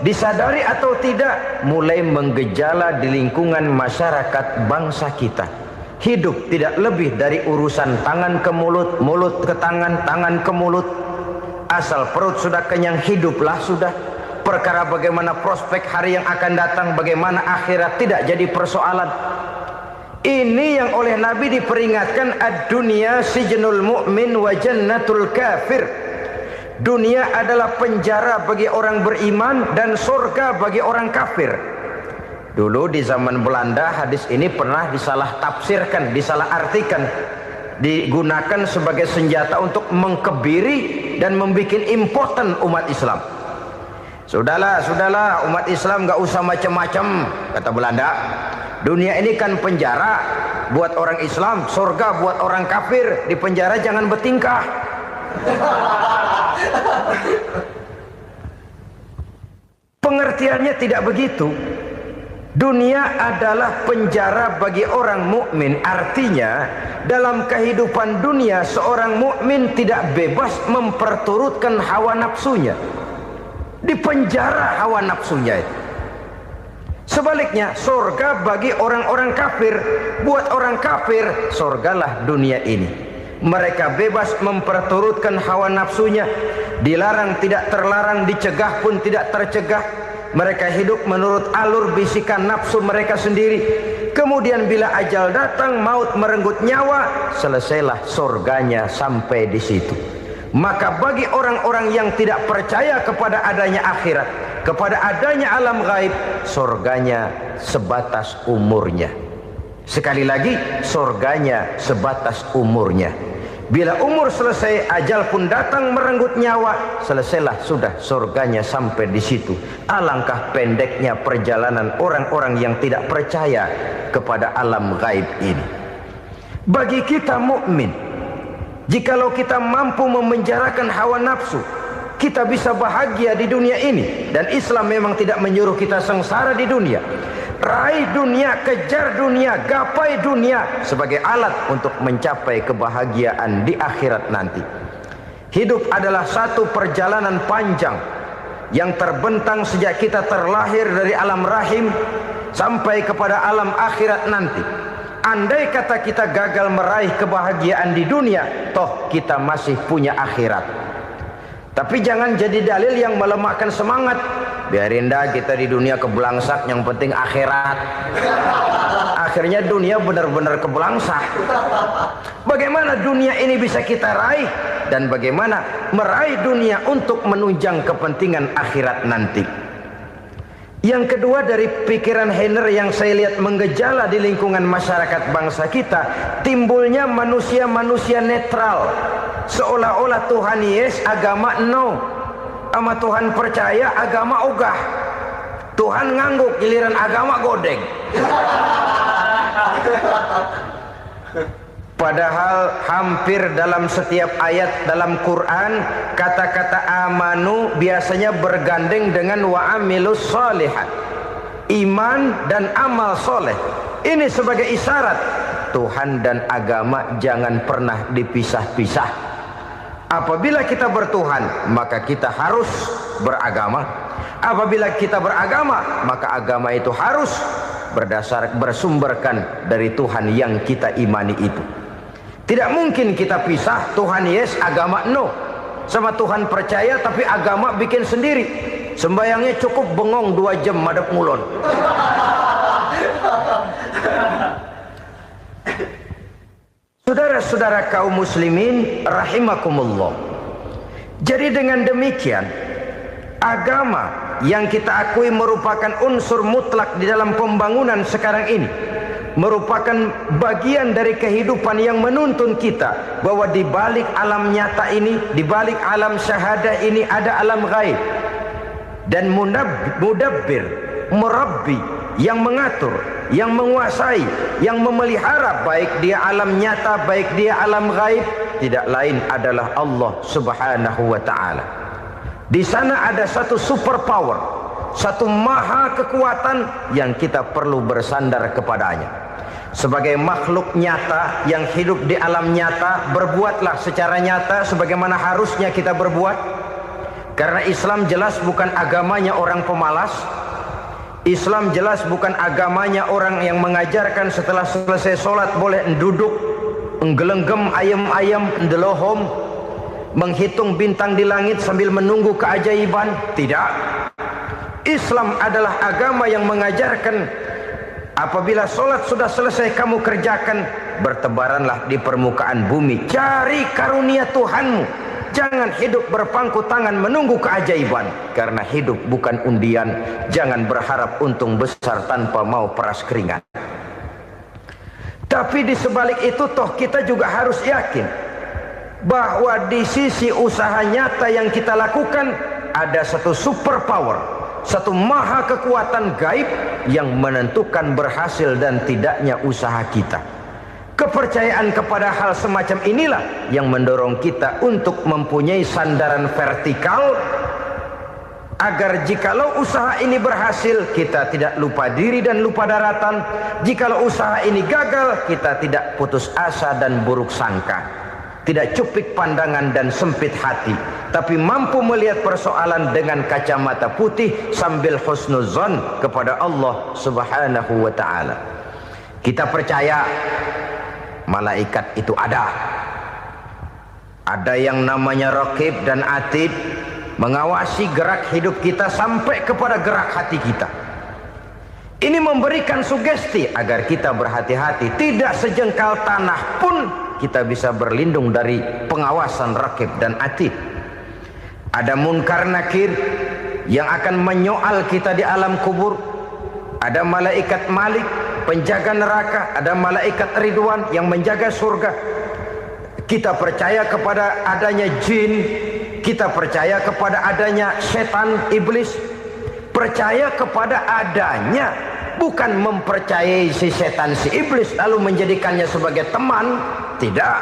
disadari atau tidak, mulai menggejala di lingkungan masyarakat bangsa kita. Hidup tidak lebih dari urusan tangan ke mulut, mulut ke tangan, tangan ke mulut. Asal perut sudah kenyang, hiduplah sudah. Perkara bagaimana prospek hari yang akan datang, bagaimana akhirat, tidak jadi persoalan. Ini yang oleh Nabi diperingatkan, ad-dunya sijnul mu'min wa jannatul kafir. Dunia adalah penjara bagi orang beriman dan surga bagi orang kafir. Dulu di zaman Belanda hadis ini pernah disalah tafsirkan, disalah artikan, digunakan sebagai senjata untuk mengkebiri dan membuat impoten umat Islam. Sudahlah umat Islam gak usah macam-macam, kata Belanda. Dunia ini kan penjara buat orang Islam, surga buat orang kafir. Di penjara jangan bertingkah. Pengertiannya tidak begitu. Dunia adalah penjara bagi orang mukmin. Artinya dalam kehidupan dunia seorang mukmin tidak bebas memperturutkan hawa nafsunya. Di penjara hawa nafsunya itu. Sebaliknya surga bagi orang-orang kafir. Buat orang kafir surgalah dunia ini. Mereka bebas memperturutkan hawa nafsunya. Dilarang tidak terlarang, dicegah pun tidak tercegah. Mereka hidup menurut alur bisikan nafsu mereka sendiri. Kemudian bila ajal datang, maut merenggut nyawa, selesailah surganya sampai di situ. Maka bagi orang-orang yang tidak percaya kepada adanya akhirat, kepada adanya alam gaib, surganya sebatas umurnya. Sekali lagi, surganya sebatas umurnya. Bila umur selesai, ajal pun datang merenggut nyawa, selesailah sudah surganya sampai di situ. Alangkah pendeknya perjalanan orang-orang yang tidak percaya kepada alam gaib ini. Bagi kita mukmin, jikalau kita mampu memenjarakan hawa nafsu, kita bisa bahagia di dunia ini. Dan Islam memang tidak menyuruh kita sengsara di dunia. Raih dunia, kejar dunia, gapai dunia sebagai alat untuk mencapai kebahagiaan di akhirat nanti. Hidup adalah satu perjalanan panjang yang terbentang sejak kita terlahir dari alam rahim sampai kepada alam akhirat nanti. Andai kata kita gagal meraih kebahagiaan di dunia, toh kita masih punya akhirat. Tapi jangan jadi dalil yang melemahkan semangat. Biarin dah kita di dunia kebelangsak, yang penting akhirat. Akhirnya dunia benar-benar kebelangsah. Bagaimana dunia ini bisa kita raih, dan bagaimana meraih dunia untuk menunjang kepentingan akhirat nanti. Yang kedua, dari pikiran Heiner yang saya lihat menggejala di lingkungan masyarakat bangsa kita, timbulnya manusia-manusia netral. Seolah-olah Tuhan yes, agama no. Sama Tuhan percaya, agama ogah. Tuhan ngangguk, giliran agama godeng. Padahal hampir dalam setiap ayat dalam Quran, kata-kata amanu biasanya bergandeng dengan wa amilus sholihat, iman dan amal soleh. Ini sebagai isyarat Tuhan dan agama jangan pernah dipisah-pisah. Apabila kita bertuhan, maka kita harus beragama. Apabila kita beragama, maka agama itu harus bersumberkan dari Tuhan yang kita imani itu. Tidak mungkin kita pisah, Tuhan yes, agama no. Sama Tuhan percaya tapi agama bikin sendiri. Sembayangnya cukup bengong 2 jam madep ngulon. Saudara-saudara kaum muslimin rahimakumullah. Jadi dengan demikian, agama yang kita akui merupakan unsur mutlak di dalam pembangunan sekarang ini, merupakan bagian dari kehidupan yang menuntun kita bahwa di balik alam nyata ini, di balik alam syahadah ini ada alam gaib. Dan mudabbir, murabbi, yang mengatur, yang menguasai, yang memelihara baik dia alam nyata, baik dia alam gaib, tidak lain adalah Allah Subhanahu wa taala. Di sana ada satu super power, satu maha kekuatan yang kita perlu bersandar kepadanya. Sebagai makhluk nyata yang hidup di alam nyata, berbuatlah secara nyata sebagaimana harusnya kita berbuat. Karena Islam jelas bukan agamanya orang pemalas. Islam jelas bukan agamanya orang yang mengajarkan setelah selesai sholat boleh duduk, nggelenggem ayam-ayam, ndelohom, menghitung bintang di langit sambil menunggu keajaiban. Tidak. Islam adalah agama yang mengajarkan apabila sholat sudah selesai kamu kerjakan, bertebaranlah di permukaan bumi, cari karunia Tuhanmu. Jangan hidup berpangku tangan menunggu keajaiban, karena hidup bukan undian. Jangan berharap untung besar tanpa mau peras keringat. Tapi di sebalik itu toh kita juga harus yakin bahwa di sisi usaha nyata yang kita lakukan ada satu super power, satu maha kekuatan gaib yang menentukan berhasil dan tidaknya usaha kita. Kepercayaan kepada hal semacam inilah yang mendorong kita untuk mempunyai sandaran vertikal, agar jikalau usaha ini berhasil, kita tidak lupa diri dan lupa daratan. Jikalau usaha ini gagal, kita tidak putus asa dan buruk sangka, tidak cupik pandangan dan sempit hati, tapi mampu melihat persoalan dengan kacamata putih sambil husnuzon kepada Allah Subhanahu wa ta'ala. Kita percaya malaikat itu ada. Ada yang namanya raqib dan atid, mengawasi gerak hidup kita sampai kepada gerak hati kita. Ini memberikan sugesti agar kita berhati-hati, tidak sejengkal tanah pun kita bisa berlindung dari pengawasan raqib dan atid. Ada munkar nakir yang akan menyoal kita di alam kubur. Ada malaikat Malik, penjaga neraka. Ada malaikat Ridwan yang menjaga surga. Kita percaya kepada adanya jin, kita percaya kepada adanya setan, iblis. Percaya kepada adanya, bukan mempercayai si setan, si iblis lalu menjadikannya sebagai teman. Tidak.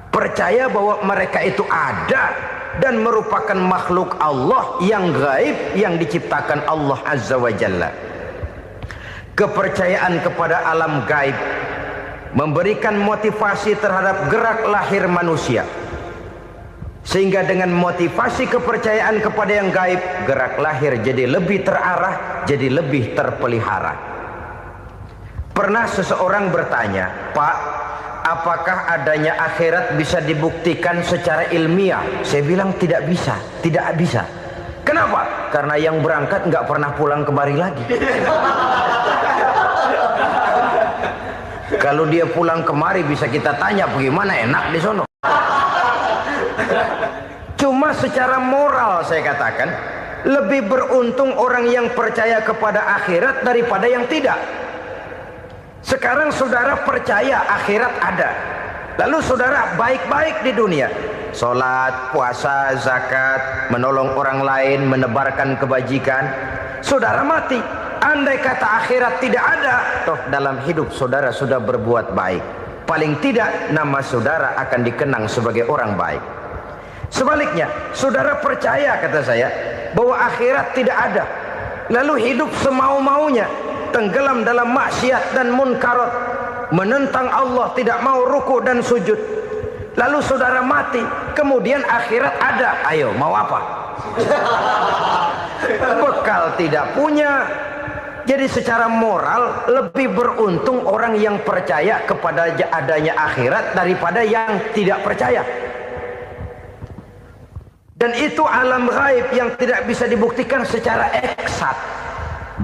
Percaya bahwa mereka itu ada dan merupakan makhluk Allah yang gaib, yang diciptakan Allah Azza wa Jalla. Kepercayaan kepada alam gaib memberikan motivasi terhadap gerak lahir manusia, sehingga dengan motivasi kepercayaan kepada yang gaib, gerak lahir jadi lebih terarah, jadi lebih terpelihara. Pernah seseorang bertanya, "Pak, apakah adanya akhirat bisa dibuktikan secara ilmiah?" Saya bilang tidak bisa, tidak bisa. Kenapa? Karena yang berangkat nggak pernah pulang kemari lagi. Kalau dia pulang kemari bisa kita tanya bagaimana enak di sono. Cuma secara moral saya katakan, lebih beruntung orang yang percaya kepada akhirat daripada yang tidak. Sekarang saudara percaya akhirat ada, lalu saudara baik-baik di dunia, sholat, puasa, zakat, menolong orang lain, menebarkan kebajikan. Saudara mati, andai kata akhirat tidak ada, toh dalam hidup saudara sudah berbuat baik, paling tidak nama saudara akan dikenang sebagai orang baik. Sebaliknya, saudara percaya, kata saya, bahwa akhirat tidak ada, lalu hidup semau-maunya, tenggelam dalam maksiat dan munkarat, menentang Allah, tidak mau ruku dan sujud. Lalu saudara mati, kemudian akhirat ada, ayo mau apa? Bekal tidak punya. Jadi secara moral lebih beruntung orang yang percaya kepada adanya akhirat daripada yang tidak percaya. Dan itu alam gaib yang tidak bisa dibuktikan secara eksat.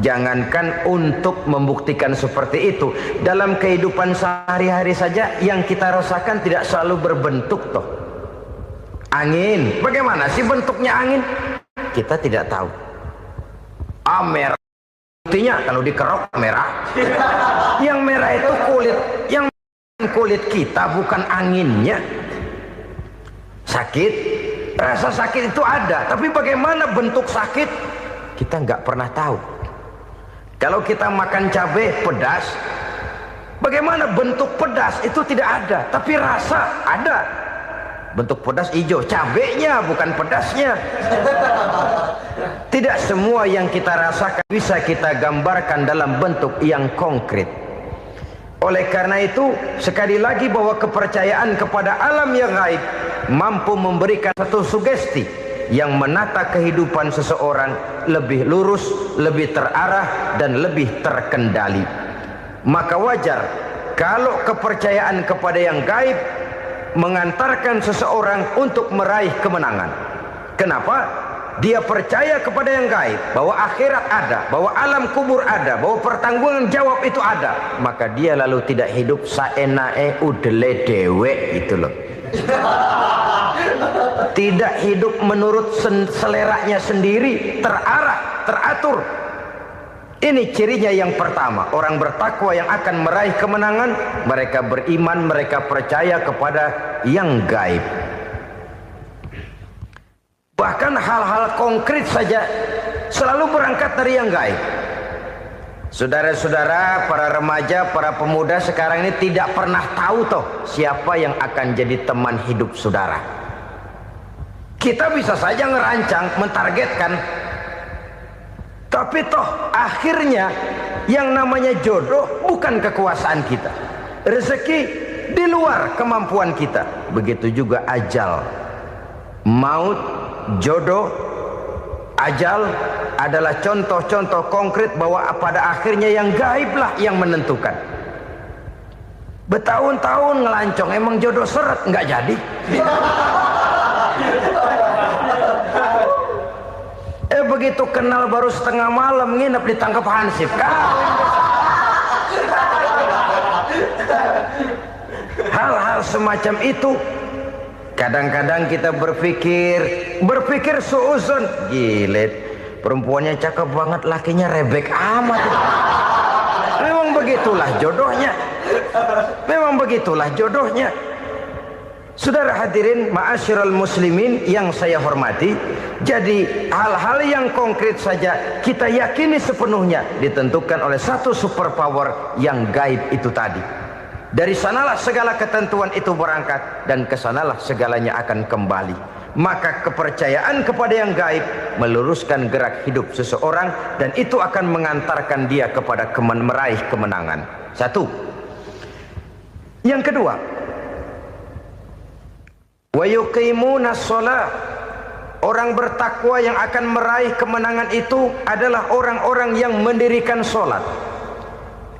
Jangankan untuk membuktikan seperti itu, dalam kehidupan sehari-hari saja yang kita rasakan tidak selalu berbentuk toh. Angin, bagaimana sih bentuknya angin? Kita tidak tahu. Merah, buktinya kalau dikerok merah. Yang merah itu kulit, yang kulit kita bukan anginnya. Sakit, rasa sakit itu ada, tapi bagaimana bentuk sakit kita nggak pernah tahu. Kalau kita makan cabai pedas, bagaimana bentuk pedas itu tidak ada, tapi rasa ada. Bentuk pedas hijau, cabainya bukan pedasnya. Tidak semua yang kita rasakan bisa kita gambarkan dalam bentuk yang konkret. Oleh karena itu, sekali lagi bahwa kepercayaan kepada alam yang gaib mampu memberikan satu sugesti yang menata kehidupan seseorang lebih lurus, lebih terarah, dan lebih terkendali. Maka wajar kalau kepercayaan kepada yang gaib mengantarkan seseorang untuk meraih kemenangan. Kenapa? Dia percaya kepada yang gaib, bahwa akhirat ada, bahwa alam kubur ada, bahwa pertanggungan jawab itu ada. Maka dia lalu tidak hidup saenae udele dewe itu loh. Tidak hidup menurut seleranya sendiri, terarah, teratur. Ini cirinya yang pertama. Orang bertakwa yang akan meraih kemenangan, mereka beriman, mereka percaya kepada yang gaib. Bahkan hal-hal konkret saja selalu berangkat dari yang gaib. Saudara-saudara, para remaja, para pemuda sekarang ini tidak pernah tahu toh siapa yang akan jadi teman hidup saudara. Kita bisa saja ngerancang, mentargetkan, tapi toh akhirnya yang namanya jodoh bukan kekuasaan kita. Rezeki di luar kemampuan kita. Begitu juga ajal. Maut, jodoh, ajal adalah contoh-contoh konkret bahwa pada akhirnya yang gaiblah yang menentukan. Bertahun-tahun ngelancong, emang jodoh seret, nggak jadi. Begitu kenal baru setengah malam nginep ditangkap hansip kan. Hal-hal semacam itu kadang-kadang kita berpikir suuzon, gilet, perempuannya cakep banget, lakinya rebek amat. Memang begitulah jodohnya. Memang begitulah jodohnya. Saudara hadirin ma'asyiral muslimin yang saya hormati, jadi hal-hal yang konkret saja kita yakini sepenuhnya ditentukan oleh satu superpower yang gaib itu tadi. Dari sanalah segala ketentuan itu berangkat dan kesanalah segalanya akan kembali. Maka kepercayaan kepada yang gaib meluruskan gerak hidup seseorang dan itu akan mengantarkan dia kepada meraih kemenangan. Satu. Yang kedua, wa yuqimuna shalah. Orang bertakwa yang akan meraih kemenangan itu adalah orang-orang yang mendirikan sholat.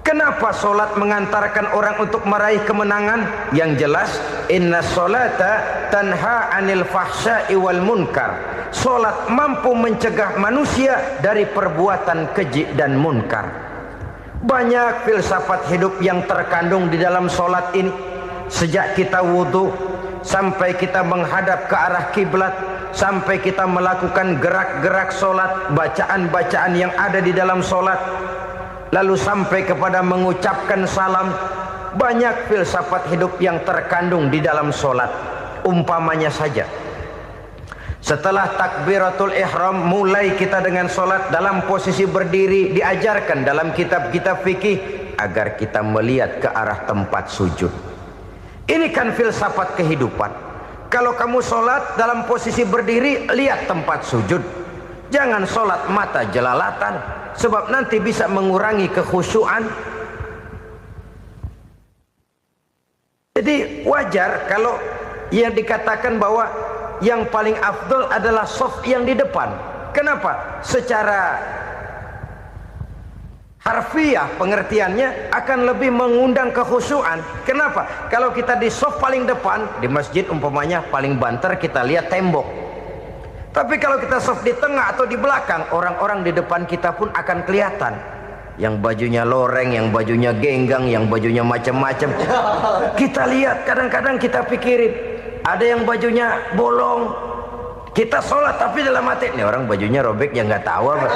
Kenapa sholat mengantarkan orang untuk meraih kemenangan? Yang jelas, inna sholata tanha anil fahsya'i wal munkar. Sholat mampu mencegah manusia dari perbuatan keji dan munkar. Banyak filsafat hidup yang terkandung di dalam solat ini. Sejak kita wudhu sampai kita menghadap ke arah kiblat, sampai kita melakukan gerak-gerak solat, bacaan-bacaan yang ada di dalam solat, lalu sampai kepada mengucapkan salam. Banyak filsafat hidup yang terkandung di dalam solat. Umpamanya saja, setelah takbiratul ihram mulai kita dengan solat dalam posisi berdiri, diajarkan dalam kitab-kitab fikih agar kita melihat ke arah tempat sujud. Ini kan filsafat kehidupan. Kalau kamu solat dalam posisi berdiri, lihat tempat sujud. Jangan solat mata jelalatan, sebab nanti bisa mengurangi kekhusyuan. Jadi wajar kalau yang dikatakan bahwa yang paling afdol adalah soft yang di depan. Kenapa? Secara harfiah pengertiannya akan lebih mengundang kekhusyuan. Kenapa? Kalau kita di soft paling depan, di masjid umpamanya paling banter kita lihat tembok. Tapi kalau kita soft di tengah atau di belakang, orang-orang di depan kita pun akan kelihatan. Yang bajunya loreng, yang bajunya genggang, yang bajunya macam-macam. Kita lihat, kadang-kadang kita pikirin, ada yang bajunya bolong. Kita sholat tapi dalam hati, nih orang bajunya robek yang nggak tahu apa.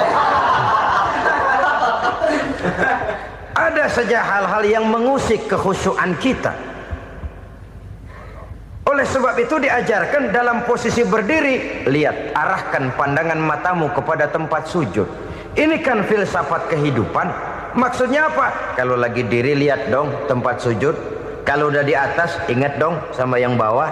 Ada saja hal-hal yang mengusik kekhusyuan kita. Oleh sebab itu diajarkan dalam posisi berdiri, lihat, arahkan pandangan matamu kepada tempat sujud. Ini kan filsafat kehidupan. Maksudnya apa? Kalau lagi diri lihat dong tempat sujud. Kalau udah di atas ingat dong sama yang bawah.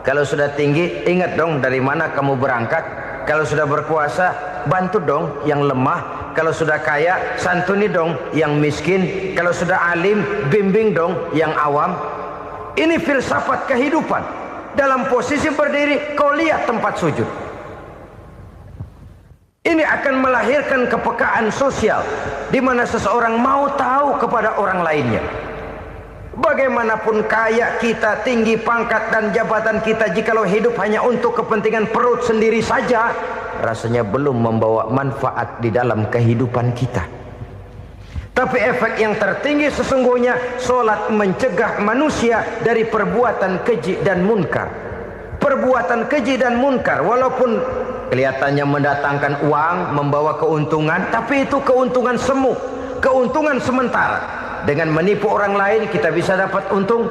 Kalau sudah tinggi ingat dong dari mana kamu berangkat. Kalau sudah berkuasa bantu dong yang lemah. Kalau sudah kaya santuni dong yang miskin. Kalau sudah alim bimbing dong yang awam. Ini filsafat kehidupan. Dalam posisi berdiri kau lihat tempat sujud. Ini akan melahirkan kepekaan sosial di mana seseorang mau tahu kepada orang lainnya. Bagaimanapun kaya kita, tinggi pangkat dan jabatan kita, jikalau hidup hanya untuk kepentingan perut sendiri saja, rasanya belum membawa manfaat di dalam kehidupan kita. Tapi efek yang tertinggi sesungguhnya, solat mencegah manusia dari perbuatan keji dan munkar. Perbuatan keji dan munkar walaupun kelihatannya mendatangkan uang, membawa keuntungan, tapi itu keuntungan semu, keuntungan sementara. Dengan menipu orang lain kita bisa dapat untung,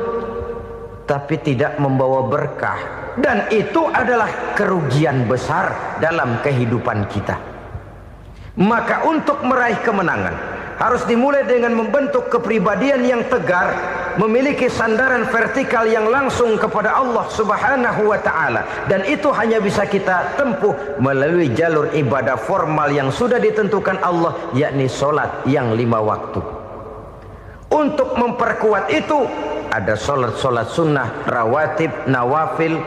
tapi tidak membawa berkah. Dan itu adalah kerugian besar dalam kehidupan kita. Maka untuk meraih kemenangan harus dimulai dengan membentuk kepribadian yang tegar, memiliki sandaran vertikal yang langsung kepada Allah Subhanahu wa ta'ala. Dan itu hanya bisa kita tempuh melalui jalur ibadah formal yang sudah ditentukan Allah, yakni solat yang 5 waktu. Untuk memperkuat itu ada solat-solat sunnah, rawatib, nawafil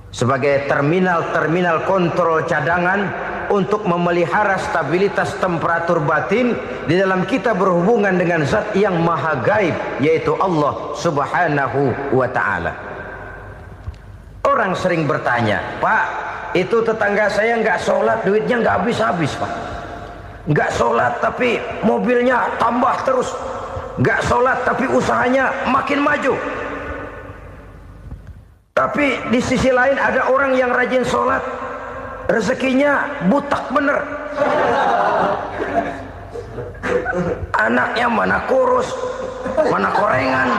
sebagai terminal-terminal kontrol cadangan untuk memelihara stabilitas temperatur batin di dalam kita berhubungan dengan zat yang maha gaib, yaitu Allah Subhanahu wa ta'ala. Orang sering bertanya, Pak, itu tetangga saya nggak sholat, duitnya nggak habis-habis, Pak. Nggak sholat tapi mobilnya tambah terus. Nggak sholat tapi usahanya makin maju. Tapi di sisi lain ada orang yang rajin sholat, rezekinya butak bener. Anaknya mana kurus, mana korengan.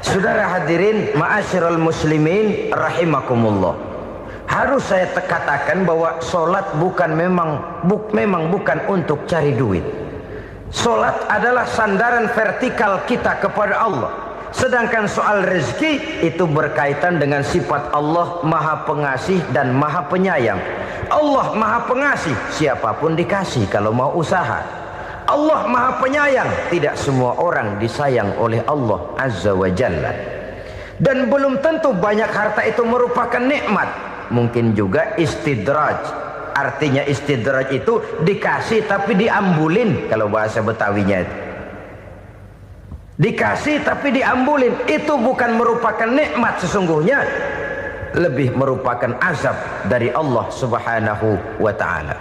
Saudara hadirin ma'asyiral muslimin rahimakumullah. Harus saya katakan bahwa solat memang bukan untuk cari duit. Solat adalah sandaran vertikal kita kepada Allah. Sedangkan soal rezeki itu berkaitan dengan sifat Allah Maha Pengasih dan Maha Penyayang. Allah Maha Pengasih, siapapun dikasih kalau mau usaha. Allah Maha Penyayang, tidak semua orang disayang oleh Allah Azza wa Jalla. Dan belum tentu banyak harta itu merupakan nikmat. Mungkin juga istidraj. Artinya istidraj itu dikasih tapi diambulin, kalau bahasa Betawinya itu. Dikasih tapi diambulin, itu bukan merupakan nikmat sesungguhnya, lebih merupakan azab dari Allah Subhanahu wa ta'ala.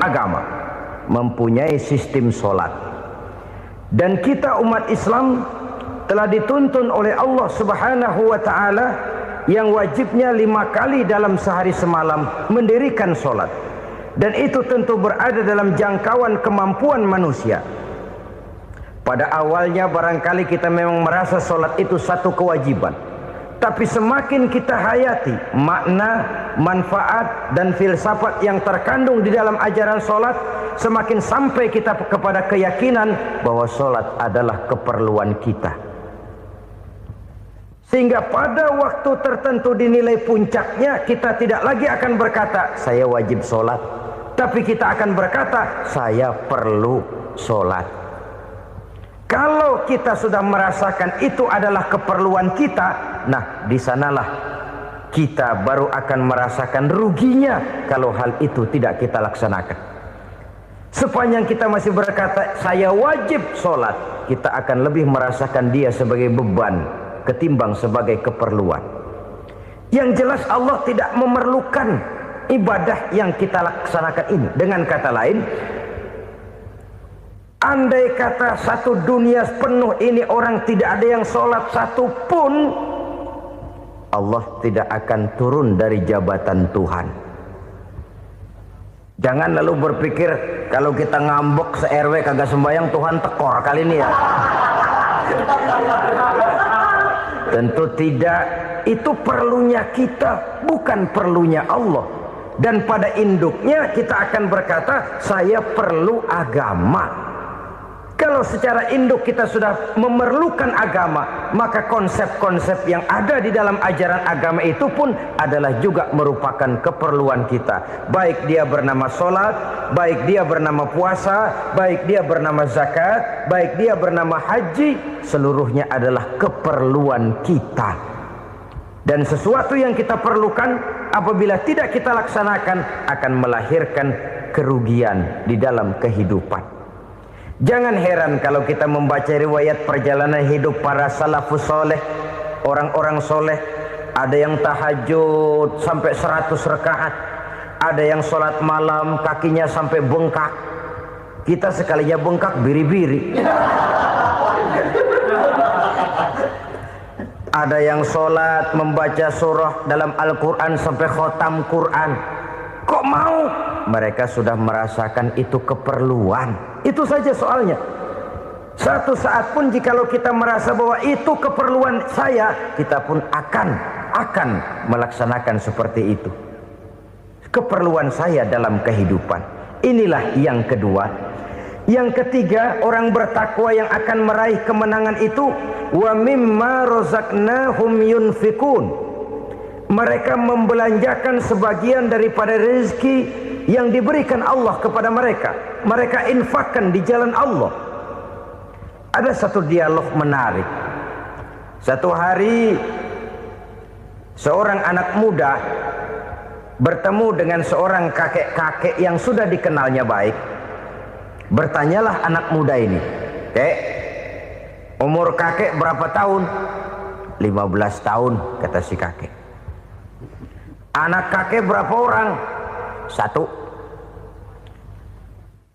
agama, mempunyai sistem sholat. Dan kita umat Islam telah dituntun oleh Allah Subhanahu wa ta'ala yang wajibnya 5 kali dalam sehari semalam mendirikan sholat. Dan itu tentu berada dalam jangkauan kemampuan manusia. Pada awalnya barangkali kita memang merasa sholat itu satu kewajiban. Tapi semakin kita hayati makna, manfaat dan filsafat yang terkandung di dalam ajaran sholat, semakin sampai kita kepada keyakinan bahwa sholat adalah keperluan kita. Sehingga pada waktu tertentu dinilai puncaknya, kita tidak lagi akan berkata saya wajib sholat, tapi kita akan berkata saya perlu sholat. Kalau kita sudah merasakan itu adalah keperluan kita, nah di sanalah kita baru akan merasakan ruginya kalau hal itu tidak kita laksanakan. Sepanjang kita masih berkata saya wajib sholat, kita akan lebih merasakan dia sebagai beban ketimbang sebagai keperluan. Yang jelas Allah tidak memerlukan ibadah yang kita laksanakan ini. Dengan kata lain, andai kata satu dunia penuh ini orang tidak ada yang sholat satu pun, Allah tidak akan turun dari jabatan Tuhan. Jangan lalu berpikir kalau kita ngambek se-RW kagak sembahyang Tuhan tekor kali ini ya. Tentu tidak. Itu perlunya kita, bukan perlunya Allah. Dan pada induknya kita akan berkata saya perlu agama. Kalau secara induk kita sudah memerlukan agama, maka konsep-konsep yang ada di dalam ajaran agama itu pun adalah juga merupakan keperluan kita. Baik dia bernama sholat, baik dia bernama puasa, baik dia bernama zakat, baik dia bernama haji, seluruhnya adalah keperluan kita. Dan sesuatu yang kita perlukan apabila tidak kita laksanakan akan melahirkan kerugian di dalam kehidupan. Jangan heran kalau kita membaca riwayat perjalanan hidup para salafus soleh, orang-orang soleh. Ada yang tahajud sampai 100 rakaat, ada yang sholat malam kakinya sampai bengkak. Kita sekalinya bengkak biri-biri. Ada yang sholat membaca surah dalam Al-Quran sampai khotam Quran. Kok mau? Mereka sudah merasakan itu keperluan. Itu saja soalnya. Satu saat pun jikalau kita merasa bahwa itu keperluan saya, kita pun akan melaksanakan seperti itu. Keperluan saya dalam kehidupan. Inilah yang kedua. Yang ketiga, orang bertakwa yang akan meraih kemenangan itu, wa mimma razaqnahum yunfikun. Mereka membelanjakan sebagian daripada rezeki yang diberikan Allah kepada mereka. Mereka infakkan di jalan Allah. Ada satu dialog menarik. Satu hari seorang anak muda bertemu dengan seorang kakek-kakek yang sudah dikenalnya baik. Bertanyalah anak muda ini, "Kek, umur kakek berapa tahun?" 15 tahun, kata si kakek. Anak kakek berapa orang? 1.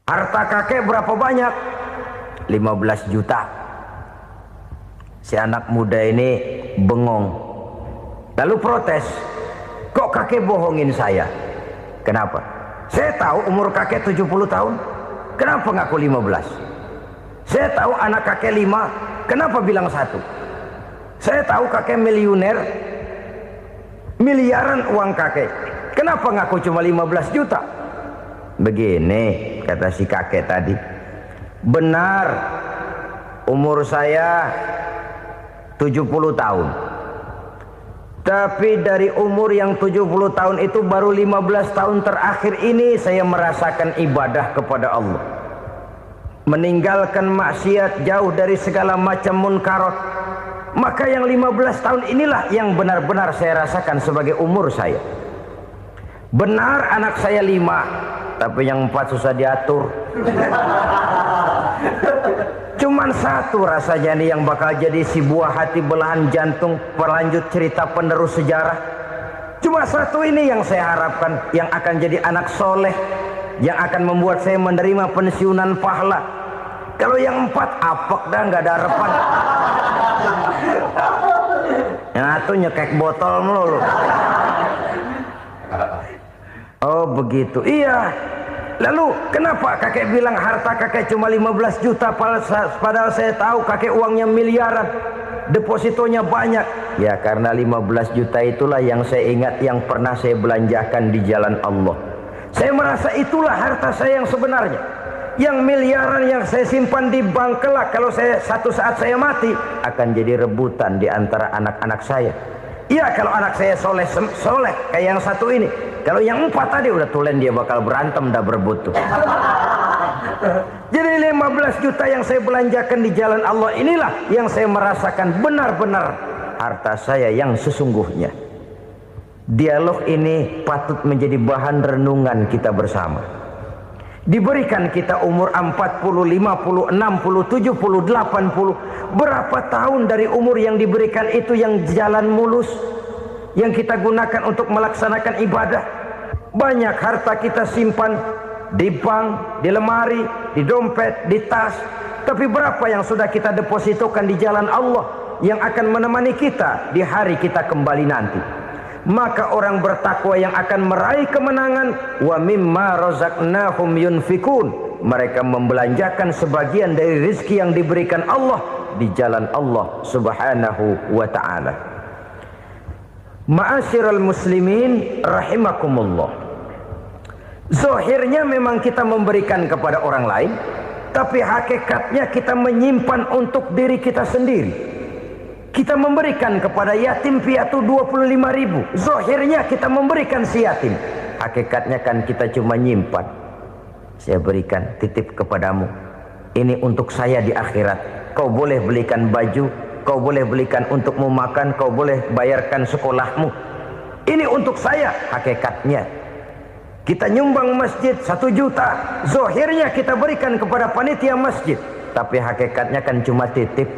Harta kakek berapa banyak? 15 juta. Si anak muda ini bengong. Lalu protes, "Kok kakek bohongin saya?" "Kenapa?" "Saya tahu umur kakek 70 tahun. Kenapa ngaku 15? Saya tahu anak kakek 5. Kenapa bilang 1? Saya tahu kakek miliuner, miliaran uang kakek. Kenapa ngaku cuma 15 juta? Begini, kata si kakek tadi. Benar, umur saya 70 tahun. Tapi dari umur yang 70 tahun itu baru 15 tahun terakhir ini saya merasakan ibadah kepada Allah. Meninggalkan maksiat, jauh dari segala macam munkarat. Maka yang 15 tahun inilah yang benar-benar saya rasakan sebagai umur saya. Benar anak saya 5, tapi yang 4 susah diatur. Cuman 1 rasanya nih yang bakal jadi si buah hati belahan jantung pelanjut cerita penerus sejarah. Cuma 1 ini yang saya harapkan yang akan jadi anak soleh, yang akan membuat saya menerima pensiunan pahala. Kalau yang 4 apek dah, nggak ada harapan. Yang satu nyekek botol melulu. Oh begitu, iya. Lalu kenapa kakek bilang harta kakek cuma 15 juta padahal saya tahu kakek uangnya miliaran, depositonya banyak? Ya karena 15 juta itulah yang saya ingat yang pernah saya belanjakan di jalan Allah. Saya merasa itulah harta saya yang sebenarnya. Yang miliaran yang saya simpan di bank kelak kalau satu saat saya mati akan jadi rebutan di antara anak-anak saya. Iya kalau anak saya soleh kayak yang satu ini. Kalau yang 4 tadi udah tulen dia bakal berantem dah berebut tuh. Jadi 15 juta yang saya belanjakan di jalan Allah inilah yang saya merasakan benar-benar harta saya yang sesungguhnya. Dialog ini patut menjadi bahan renungan kita bersama. Diberikan kita umur 40, 50, 60, 70, 80. Berapa tahun dari umur yang diberikan itu yang jalan mulus, yang kita gunakan untuk melaksanakan ibadah? Banyak harta kita simpan di bank, di lemari, di dompet, di tas. Tapi berapa yang sudah kita depositokan di jalan Allah yang akan menemani kita di hari kita kembali nanti? Maka orang bertakwa yang akan meraih kemenangan, wa mimma razaqnahum yunfikun, mereka membelanjakan sebagian dari rezeki yang diberikan Allah di jalan Allah subhanahu wa ta'ala. Ma'asyiral muslimin rahimakumullah, zahirnya memang kita memberikan kepada orang lain, tapi hakikatnya kita menyimpan untuk diri kita sendiri. Kita memberikan kepada yatim piatu 25.000. Zahirnya kita memberikan si yatim, hakikatnya kan kita cuma nyimpan. Saya berikan, titip kepadamu, ini untuk saya di akhirat. Kau boleh belikan baju, kau boleh belikan untukmu makan, kau boleh bayarkan sekolahmu. Ini untuk saya. Hakikatnya kita nyumbang masjid 1 juta, zahirnya kita berikan kepada panitia masjid, tapi hakikatnya kan cuma titip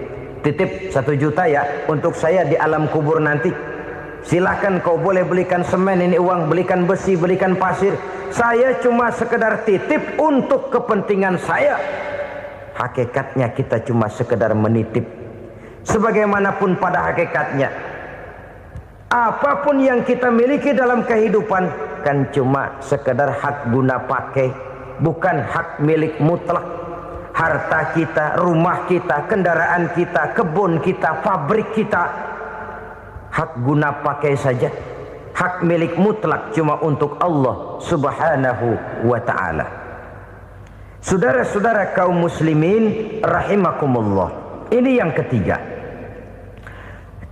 1 juta ya untuk saya di alam kubur nanti. Silakan kau boleh belikan semen, ini uang, belikan besi, belikan pasir. Saya cuma sekedar titip untuk kepentingan saya. Hakikatnya kita cuma sekedar menitip. Sebagaimanapun pada hakikatnya, apapun yang kita miliki dalam kehidupan kan cuma sekedar hak guna pakai, bukan hak milik mutlak. Harta kita, rumah kita, kendaraan kita, kebun kita, pabrik kita, hak guna pakai saja. Hak milik mutlak cuma untuk Allah subhanahu wa ta'ala. Saudara-saudara kaum muslimin rahimakumullah, ini yang ketiga.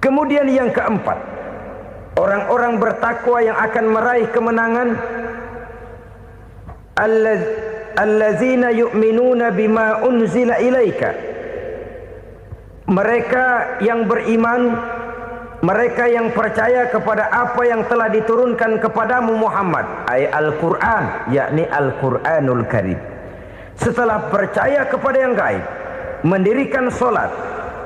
Kemudian yang keempat, orang-orang bertakwa yang akan meraih kemenangan, allazina yu'minuna bima unzila ilaika, mereka yang beriman, mereka yang percaya kepada apa yang telah diturunkan kepadamu Muhammad, ay Al-Quran, yakni Al-Quranul Karim. Setelah percaya kepada yang gaib, mendirikan solat,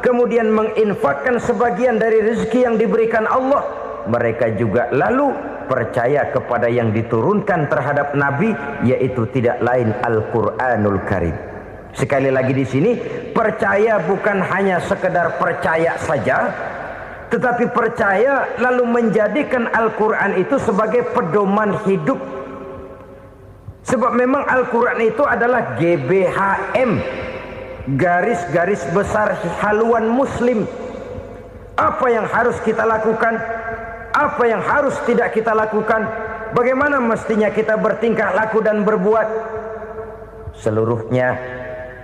kemudian menginfakkan sebagian dari rezeki yang diberikan Allah, mereka juga lalu percaya kepada yang diturunkan terhadap Nabi, yaitu tidak lain Al-Quranul Karim. Sekali lagi di sini, percaya bukan hanya sekedar percaya saja, tetapi percaya lalu menjadikan Al-Quran itu sebagai pedoman hidup. Sebab memang Al-Quran itu adalah GBHM, garis-garis besar haluan muslim. Apa yang harus kita lakukan, apa yang harus tidak kita lakukan, bagaimana mestinya kita bertingkah laku dan berbuat, seluruhnya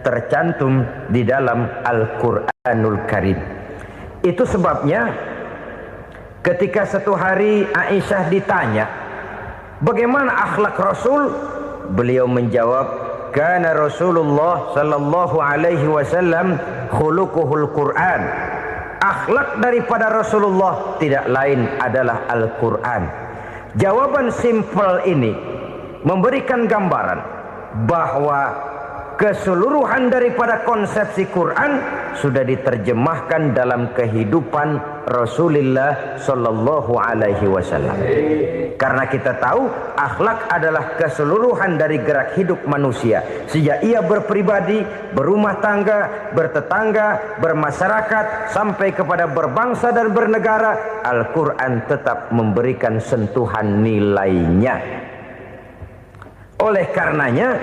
tercantum di dalam Al-Quranul Karim. Itu sebabnya ketika satu hari Aisyah ditanya bagaimana akhlak Rasul, beliau menjawab, kana Rasulullah sallallahu alaihi wasallam khuluquhul Quran. Akhlak daripada Rasulullah tidak lain adalah Al-Quran. Jawaban simpel ini memberikan gambaran bahwa keseluruhan daripada konsepsi Quran sudah diterjemahkan dalam kehidupan Rasulullah Sallallahu Alaihi Wasallam. Karena kita tahu akhlak adalah keseluruhan dari gerak hidup manusia. Sejak ia berpribadi, berumah tangga, bertetangga, bermasyarakat, sampai kepada berbangsa dan bernegara, Al-Quran tetap memberikan sentuhan nilainya. Oleh karenanya,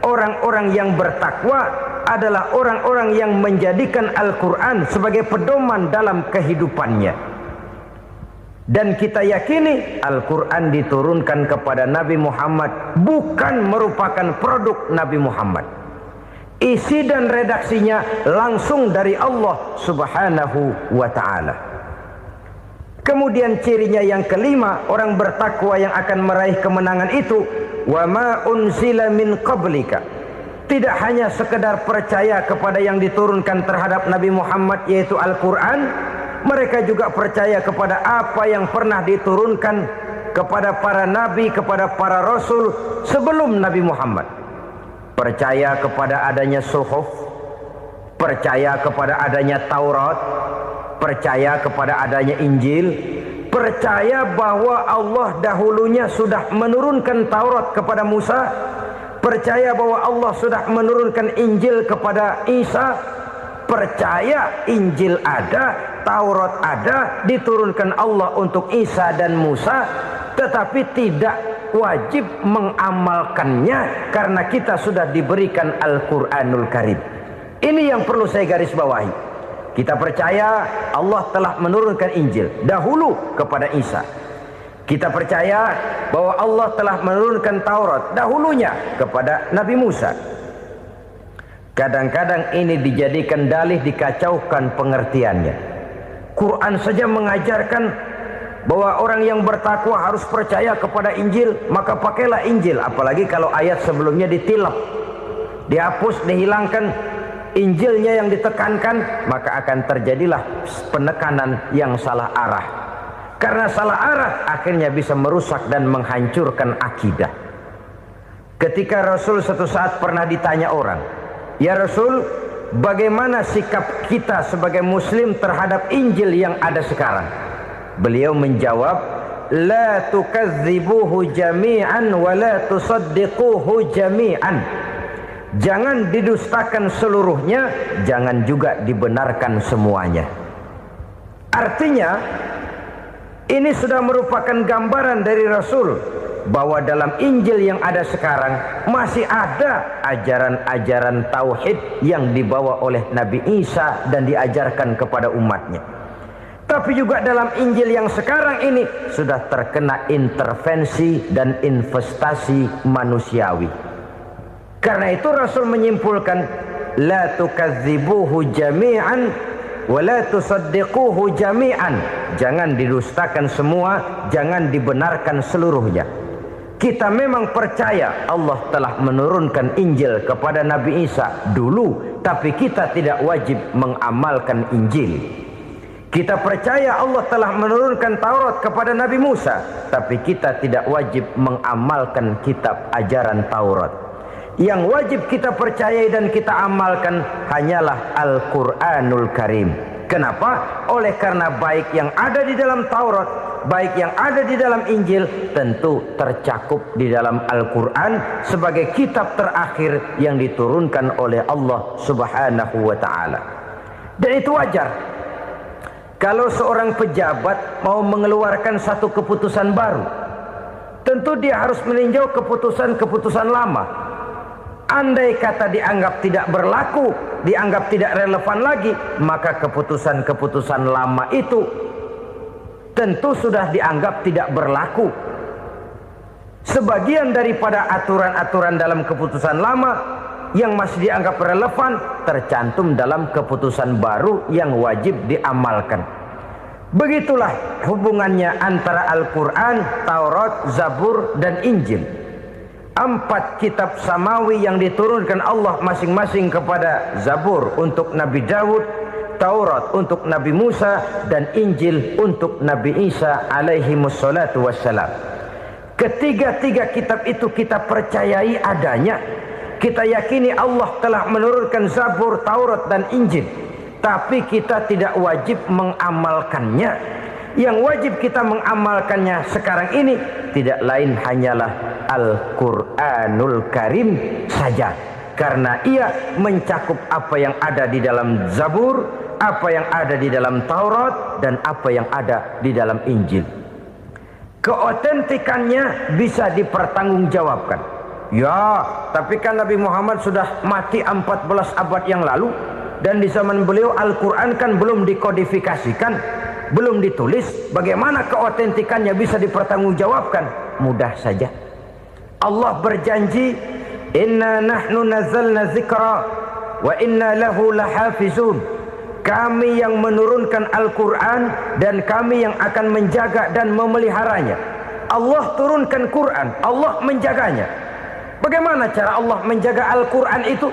orang-orang yang bertakwa adalah orang-orang yang menjadikan Al-Quran sebagai pedoman dalam kehidupannya. Dan kita yakini Al-Quran diturunkan kepada Nabi Muhammad bukan merupakan produk Nabi Muhammad. Isi dan redaksinya langsung dari Allah Subhanahu wa ta'ala. Kemudian cirinya yang kelima, orang bertakwa yang akan meraih kemenangan itu, wa ma unzila min qablika. Tidak hanya sekedar percaya kepada yang diturunkan terhadap Nabi Muhammad yaitu Al-Quran, mereka juga percaya kepada apa yang pernah diturunkan kepada para nabi, kepada para rasul sebelum Nabi Muhammad. Percaya kepada adanya suhuf, percaya kepada adanya Taurat, percaya kepada adanya Injil, percaya bahwa Allah dahulunya sudah menurunkan Taurat kepada Musa, percaya bahwa Allah sudah menurunkan Injil kepada Isa, percaya Injil ada, Taurat ada, diturunkan Allah untuk Isa dan Musa, tetapi tidak wajib mengamalkannya karena kita sudah diberikan Al-Quranul Karim. Ini yang perlu saya garis bawahi. Kita percaya Allah telah menurunkan Injil dahulu kepada Isa. Kita percaya bahwa Allah telah menurunkan Taurat dahulunya kepada Nabi Musa. Kadang-kadang ini dijadikan dalih, dikacaukan pengertiannya. Quran saja mengajarkan bahwa orang yang bertakwa harus percaya kepada Injil, maka pakailah Injil. Apalagi kalau ayat sebelumnya ditilap, dihapus, dihilangkan, Injilnya yang ditekankan, maka akan terjadilah penekanan yang salah arah. Karena salah arah akhirnya bisa merusak dan menghancurkan akidah. Ketika Rasul suatu saat pernah ditanya orang, "Ya Rasul, bagaimana sikap kita sebagai muslim terhadap Injil yang ada sekarang?" Beliau menjawab, "La tukadzibuhu jami'an wa la tusaddiquhu jami'an." Jangan didustakan seluruhnya, jangan juga dibenarkan semuanya. Artinya, ini sudah merupakan gambaran dari Rasul bahwa dalam Injil yang ada sekarang masih ada ajaran-ajaran tauhid yang dibawa oleh Nabi Isa dan diajarkan kepada umatnya. Tapi juga dalam Injil yang sekarang ini sudah terkena intervensi dan investasi manusiawi. Karena itu Rasul menyimpulkan, la tukadzibuhu jami'an wa la tusaddiquhu jami'an. Jangan didustakan semua, jangan dibenarkan seluruhnya. Kita memang percaya Allah telah menurunkan Injil kepada Nabi Isa dulu, tapi kita tidak wajib mengamalkan Injil. Kita percaya Allah telah menurunkan Taurat kepada Nabi Musa, tapi kita tidak wajib mengamalkan kitab ajaran Taurat. Yang wajib kita percayai dan kita amalkan hanyalah Al-Quranul Karim. Kenapa? Oleh karena baik yang ada di dalam Taurat, baik yang ada di dalam Injil, tentu tercakup di dalam Al-Quran sebagai kitab terakhir yang diturunkan oleh Allah Subhanahu wa ta'ala. Dan itu wajar. Kalau seorang pejabat mau mengeluarkan satu keputusan baru, tentu dia harus meninjau keputusan-keputusan lama. Andai kata dianggap tidak berlaku, dianggap tidak relevan lagi, maka keputusan-keputusan lama itu tentu sudah dianggap tidak berlaku. Sebagian daripada aturan-aturan dalam keputusan lama yang masih dianggap relevan tercantum dalam keputusan baru yang wajib diamalkan. Begitulah hubungannya antara Al-Quran, Taurat, Zabur, dan Injil. 4 kitab samawi yang diturunkan Allah masing-masing kepada Zabur untuk Nabi Daud, Taurat untuk Nabi Musa, dan Injil untuk Nabi Isa alaihi wassalatu wassalam. Ketiga-tiga kitab itu kita percayai adanya, Kita yakini Allah telah menurunkan Zabur, Taurat dan Injil, tapi kita tidak wajib mengamalkannya. Yang wajib kita mengamalkannya sekarang ini tidak lain hanyalah Al-Quranul Karim saja, karena ia mencakup apa yang ada di dalam Zabur, apa yang ada di dalam Taurat, dan apa yang ada di dalam Injil. Keotentikannya bisa dipertanggungjawabkan. Ya, tapi kan Nabi Muhammad sudah mati 14 abad yang lalu, dan di zaman beliau Al-Quran kan belum dikodifikasikan, belum ditulis. Bagaimana keotentikannya bisa dipertanggungjawabkan? Mudah saja. Allah berjanji, inna nahnu nazzalna dzikra wa inna lahu lahafizun. Kami yang menurunkan Al-Quran dan kami yang akan menjaga dan memeliharanya. Allah turunkan Quran, Allah menjaganya. Bagaimana cara Allah menjaga Al-Quran itu?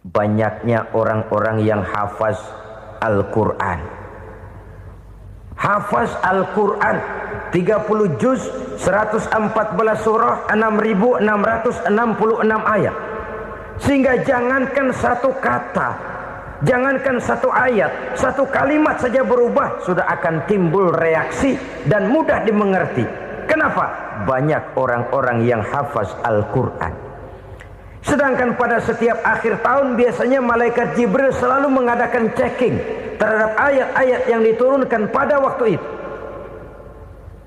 Banyaknya orang-orang yang hafaz Al-Quran. Hafaz Al-Quran 30 juz, 114 surah, 6.666 ayat. Sehingga jangankan satu kata, jangankan satu ayat, satu kalimat saja berubah, sudah akan timbul reaksi dan mudah dimengerti. Kenapa? Banyak orang-orang yang hafaz Al-Quran. Sedangkan pada setiap akhir tahun biasanya malaikat Jibril selalu mengadakan checking terhadap ayat-ayat yang diturunkan pada waktu itu.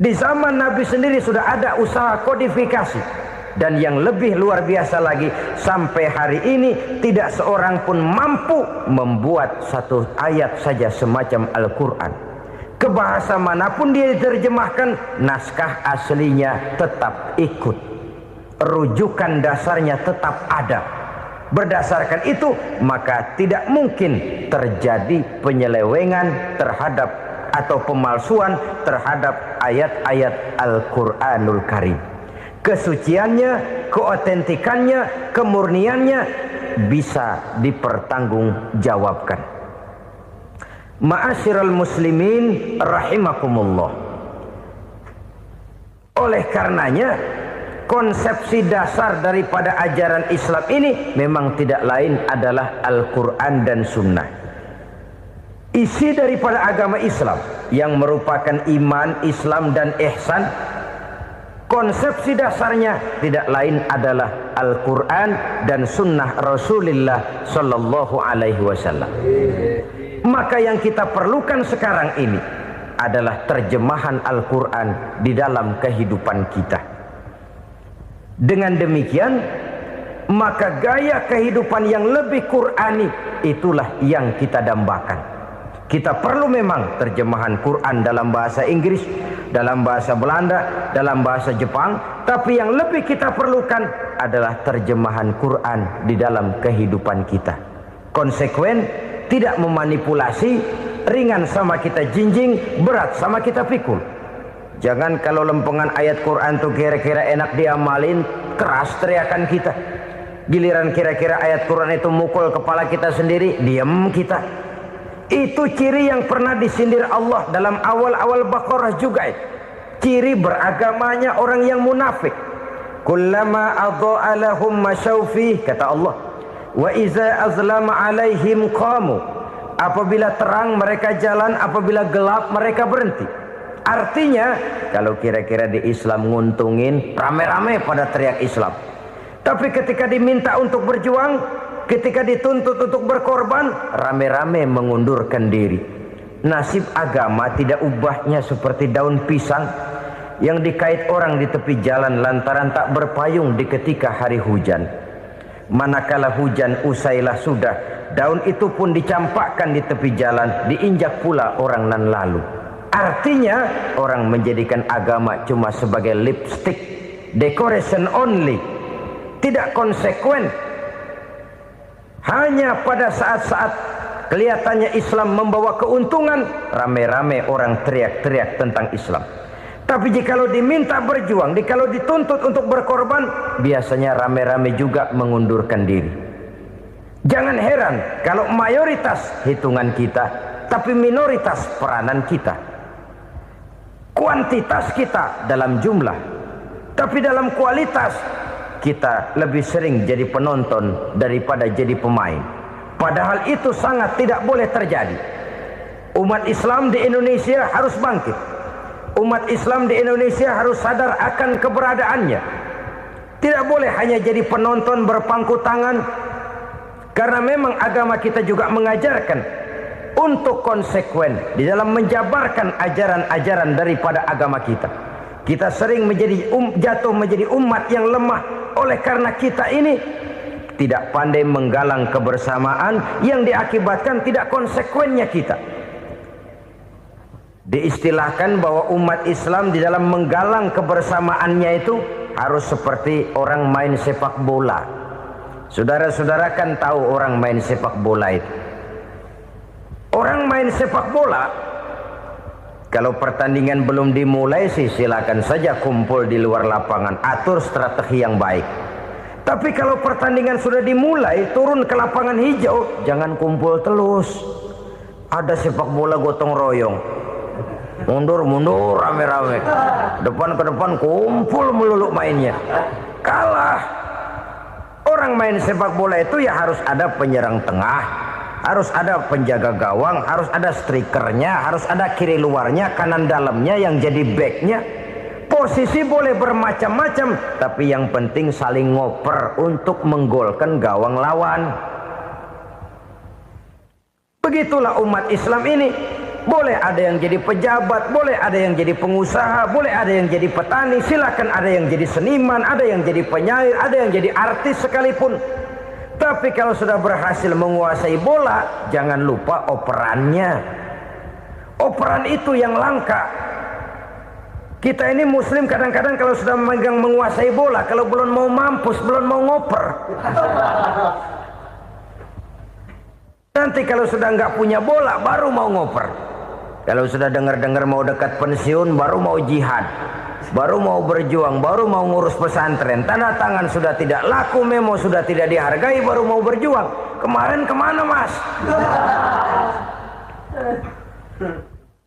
Di zaman Nabi sendiri sudah ada usaha kodifikasi. Dan yang lebih luar biasa lagi, sampai hari ini tidak seorang pun mampu membuat satu ayat saja semacam Al-Quran. Ke bahasa manapun dia diterjemahkan, naskah aslinya tetap ikut, rujukan dasarnya tetap ada. Berdasarkan itu, maka tidak mungkin terjadi penyelewengan terhadap atau pemalsuan terhadap ayat-ayat Al-Quranul Karim. Kesuciannya, keotentikannya, kemurniannya bisa dipertanggungjawabkan. Ma'asyiral muslimin rahimakumullah. Oleh karenanya, konsepsi dasar daripada ajaran Islam ini memang tidak lain adalah Al-Quran dan Sunnah. Isi daripada agama Islam yang merupakan iman, Islam dan ihsan, konsepsi dasarnya tidak lain adalah Al-Quran dan Sunnah Rasulullah Sallallahu Alaihi Wasallam. Maka yang kita perlukan sekarang ini adalah terjemahan Al-Quran di dalam kehidupan kita. Dengan demikian, maka gaya kehidupan yang lebih Qurani itulah yang kita dambakan. Kita perlu memang terjemahan Quran dalam bahasa Inggris, dalam bahasa Belanda, dalam bahasa Jepang, tapi yang lebih kita perlukan adalah terjemahan Quran di dalam kehidupan kita. Konsekuen, tidak memanipulasi, ringan sama kita jinjing, berat sama kita pikul. Jangan kalau lempengan ayat Quran tuh kira-kira enak diamalin, keras teriakan kita. Giliran kira-kira ayat Quran itu mukul kepala kita sendiri, diam kita. Itu ciri yang pernah disindir Allah dalam awal-awal Baqarah juga. Ciri beragamanya orang yang munafik. Kullama adha'a lahum masyawfi, kata Allah. Wa iza azlama alaihim qamu. Apabila terang mereka jalan, apabila gelap mereka berhenti. Artinya, kalau kira-kira di Islam nguntungin, rame-rame pada teriak Islam. Tapi ketika diminta untuk berjuang, ketika dituntut untuk berkorban, rame-rame mengundurkan diri. Nasib agama tidak ubahnya seperti daun pisang yang dikait orang di tepi jalan lantaran tak berpayung di ketika hari hujan. Manakala hujan usailah sudah, daun itu pun dicampakkan di tepi jalan, diinjak pula orang nan lalu. Artinya, orang menjadikan agama cuma sebagai lipstick, decoration only, tidak konsekuen. Hanya pada saat-saat kelihatannya Islam membawa keuntungan, rame-rame orang teriak-teriak tentang Islam. Tapi jikalau diminta berjuang, jikalau dituntut untuk berkorban, biasanya rame-rame juga mengundurkan diri. Jangan heran kalau mayoritas hitungan kita, tapi minoritas peranan kita. Kuantitas kita dalam jumlah, tapi dalam kualitas kita lebih sering jadi penonton daripada jadi pemain. Padahal itu sangat tidak boleh terjadi. Umat Islam di Indonesia harus bangkit. Umat Islam di Indonesia harus sadar akan keberadaannya. Tidak boleh hanya jadi penonton berpangku tangan, karena memang agama kita juga mengajarkan untuk konsekuen di dalam menjabarkan ajaran-ajaran daripada agama kita. Kita sering jatuh menjadi umat yang lemah oleh karena kita ini tidak pandai menggalang kebersamaan yang diakibatkan tidak konsekuennya kita. Diistilahkan bahwa umat Islam di dalam menggalang kebersamaannya itu harus seperti orang main sepak bola. Saudara-saudara kan tahu orang main sepak bola itu. Orang main sepak bola, kalau pertandingan belum dimulai sih silakan saja kumpul di luar lapangan, atur strategi yang baik. Tapi kalau pertandingan sudah dimulai, turun ke lapangan hijau, jangan kumpul terus. Ada sepak bola gotong royong, mundur-mundur rame-rame, depan ke depan kumpul melulu mainnya. Kalah. Orang main sepak bola itu ya harus ada penyerang tengah, harus ada penjaga gawang, harus ada strikernya, harus ada kiri luarnya, kanan dalamnya yang jadi backnya. Posisi boleh bermacam-macam, tapi yang penting saling ngoper untuk menggolkan gawang lawan. Begitulah umat Islam ini. Boleh ada yang jadi pejabat, boleh ada yang jadi pengusaha, boleh ada yang jadi petani, silakan ada yang jadi seniman, ada yang jadi penyair, ada yang jadi artis sekalipun. Tapi kalau sudah berhasil menguasai bola, jangan lupa operannya. Operan itu yang langka. Kita ini muslim kadang-kadang kalau sudah memegang menguasai bola, kalau belum mau mampus, belum mau ngoper. Nanti kalau sudah nggak punya bola, baru mau ngoper. Kalau sudah dengar-dengar mau dekat pensiun, baru mau jihad, baru mau berjuang, baru mau ngurus pesantren. Tanda tangan sudah tidak laku, memo sudah tidak dihargai, baru mau berjuang. Kemarin kemana mas?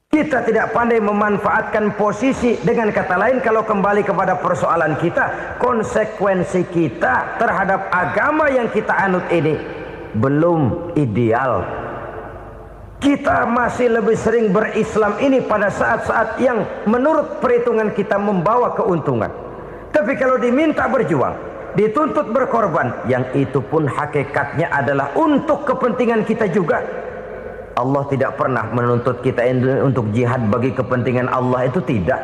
Kita tidak pandai memanfaatkan posisi. Dengan kata lain, kalau kembali kepada persoalan kita, konsekuensi kita terhadap agama yang kita anut ini belum ideal. Kita masih lebih sering berislam ini pada saat-saat yang menurut perhitungan kita membawa keuntungan. Tapi kalau diminta berjuang, dituntut berkorban, yang itu pun hakikatnya adalah untuk kepentingan kita juga. Allah tidak pernah menuntut kita untuk jihad bagi kepentingan Allah, itu tidak.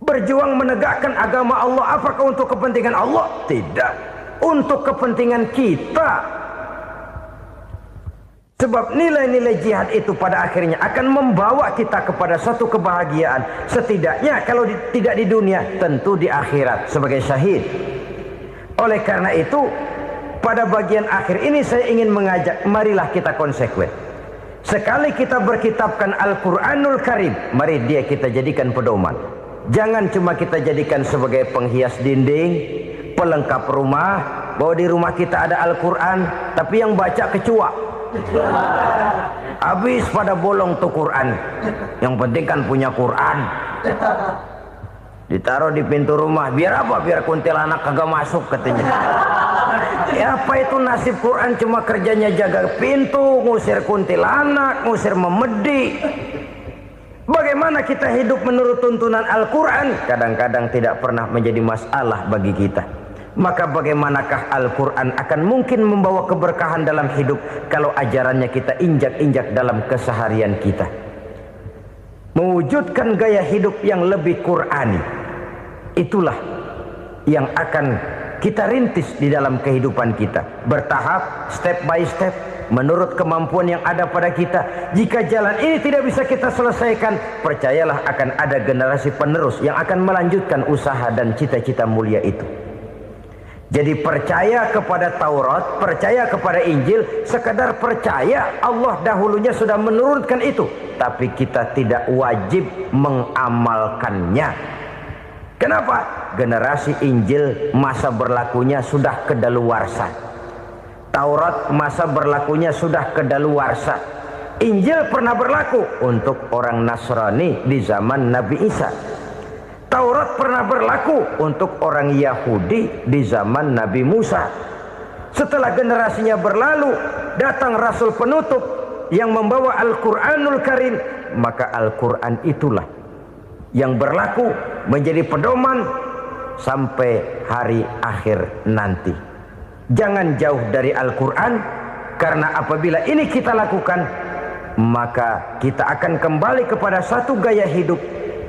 Berjuang menegakkan agama Allah, apakah untuk kepentingan Allah? Tidak. Untuk kepentingan kita. Sebab nilai-nilai jihad itu pada akhirnya akan membawa kita kepada satu kebahagiaan. Setidaknya kalau tidak di dunia, tentu di akhirat sebagai syahid. Oleh karena itu, pada bagian akhir ini saya ingin mengajak, marilah kita konsekuen. Sekali kita berkitabkan Al-Quranul Karim, mari dia kita jadikan pedoman. Jangan cuma kita jadikan sebagai penghias dinding, pelengkap rumah, bahwa di rumah kita ada Al-Quran, tapi yang baca kecoa. Habis pada bolong tuh Quran. Yang penting kan punya Quran. Ditaruh di pintu rumah. Biar apa? Biar kuntilanak kagak masuk katanya. Ya apa itu nasib Quran, cuma kerjanya jaga pintu, ngusir kuntilanak, ngusir memedi. Bagaimana kita hidup menurut tuntunan Al-Quran? Kadang-kadang tidak pernah menjadi masalah bagi kita. Maka bagaimanakah Al-Quran akan mungkin membawa keberkahan dalam hidup kalau ajarannya kita injak-injak dalam keseharian kita? Mewujudkan gaya hidup yang lebih Qurani, itulah yang akan kita rintis di dalam kehidupan kita. Bertahap, step by step, menurut kemampuan yang ada pada kita. Jika jalan ini tidak bisa kita selesaikan, percayalah akan ada generasi penerus yang akan melanjutkan usaha dan cita-cita mulia itu. Jadi percaya kepada Taurat, percaya kepada Injil, sekadar percaya Allah dahulunya sudah menurunkan itu, tapi kita tidak wajib mengamalkannya. Kenapa? Generasi Injil masa berlakunya sudah kedaluarsa. Taurat masa berlakunya sudah kedaluarsa. Injil pernah berlaku untuk orang Nasrani di zaman Nabi Isa. Taurat pernah berlaku untuk orang Yahudi di zaman Nabi Musa. Setelah generasinya berlalu, datang Rasul penutup yang membawa Al-Quranul Karim, maka Al-Quran itulah yang berlaku menjadi pedoman sampai hari akhir nanti. Jangan jauh dari Al-Quran, karena apabila ini kita lakukan, maka kita akan kembali kepada satu gaya hidup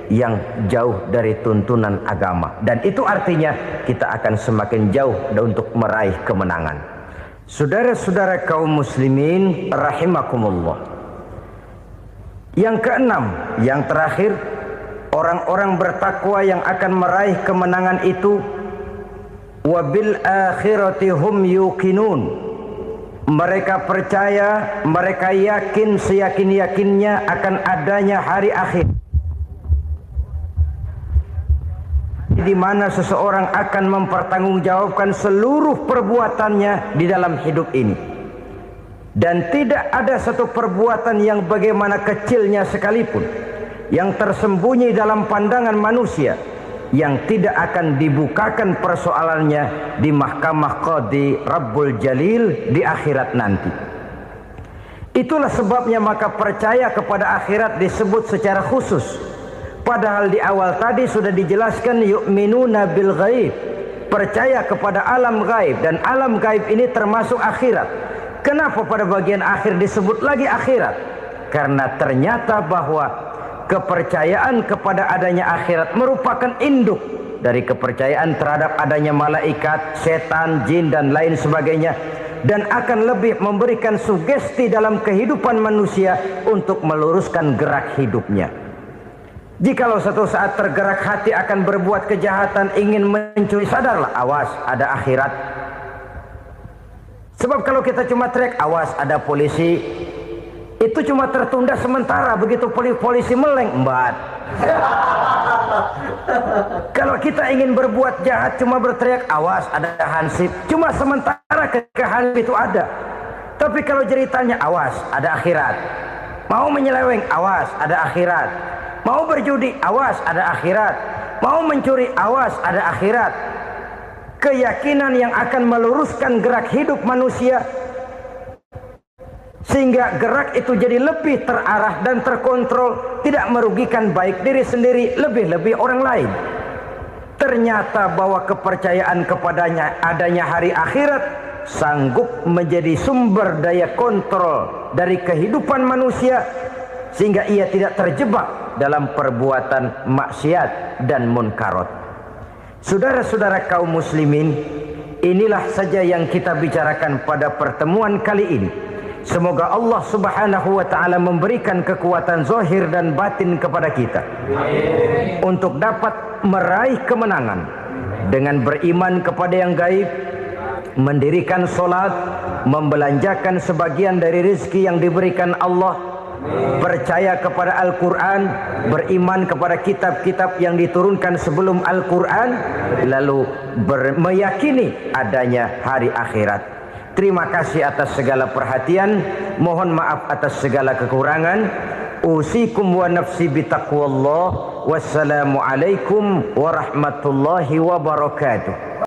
yang jauh dari tuntunan agama, dan itu artinya kita akan semakin jauh untuk meraih kemenangan. Saudara-saudara kaum muslimin rahimakumullah. Yang keenam, yang terakhir, orang-orang bertakwa yang akan meraih kemenangan itu wabil akhirati hum yuqinun. Mereka percaya, mereka yakin seyakin-yakinnya akan adanya hari akhir, di mana seseorang akan mempertanggungjawabkan seluruh perbuatannya di dalam hidup ini. Dan tidak ada satu perbuatan yang bagaimana kecilnya sekalipun, yang tersembunyi dalam pandangan manusia, yang tidak akan dibukakan persoalannya di mahkamah Qadi Rabbul Jalil di akhirat nanti. Itulah sebabnya maka percaya kepada akhirat disebut secara khusus. Padahal di awal tadi sudah dijelaskan yu'minuna bil ghaib, percaya kepada alam gaib, dan alam gaib ini termasuk akhirat. Kenapa pada bagian akhir disebut lagi akhirat? Karena ternyata bahwa kepercayaan kepada adanya akhirat merupakan induk dari kepercayaan terhadap adanya malaikat, setan, jin, dan lain sebagainya, dan akan lebih memberikan sugesti dalam kehidupan manusia untuk meluruskan gerak hidupnya. Jikalau satu saat tergerak hati akan berbuat kejahatan, ingin mencuri, sadarlah, awas ada akhirat. Sebab kalau kita cuma teriak awas ada polisi, itu cuma tertunda sementara, begitu polisi meleng embat. Kalau kita ingin berbuat jahat cuma berteriak awas ada hansip, cuma sementara ketika hansip itu ada. Tapi kalau ceritanya awas ada akhirat, mau menyeleweng awas ada akhirat, mau berjudi awas ada akhirat, mau mencuri awas ada akhirat. Keyakinan yang akan meluruskan gerak hidup manusia sehingga gerak itu jadi lebih terarah dan terkontrol, tidak merugikan baik diri sendiri, lebih-lebih orang lain. Ternyata bahwa kepercayaan kepadanya adanya hari akhirat sanggup menjadi sumber daya kontrol dari kehidupan manusia, sehingga ia tidak terjebak dalam perbuatan maksiat dan munkarat. Saudara-saudara kaum muslimin, inilah saja yang kita bicarakan pada pertemuan kali ini. Semoga Allah subhanahu wa ta'ala memberikan kekuatan zahir dan batin kepada kita untuk dapat meraih kemenangan dengan beriman kepada yang gaib, mendirikan solat, membelanjakan sebagian dari rezeki yang diberikan Allah, percaya kepada Al-Quran, beriman kepada kitab-kitab yang diturunkan sebelum Al-Quran, lalu meyakini adanya hari akhirat. Terima kasih atas segala perhatian, mohon maaf atas segala kekurangan. Usikum wa nafsi bitaqwallah. Wassalamualaikum warahmatullahi wabarakatuh.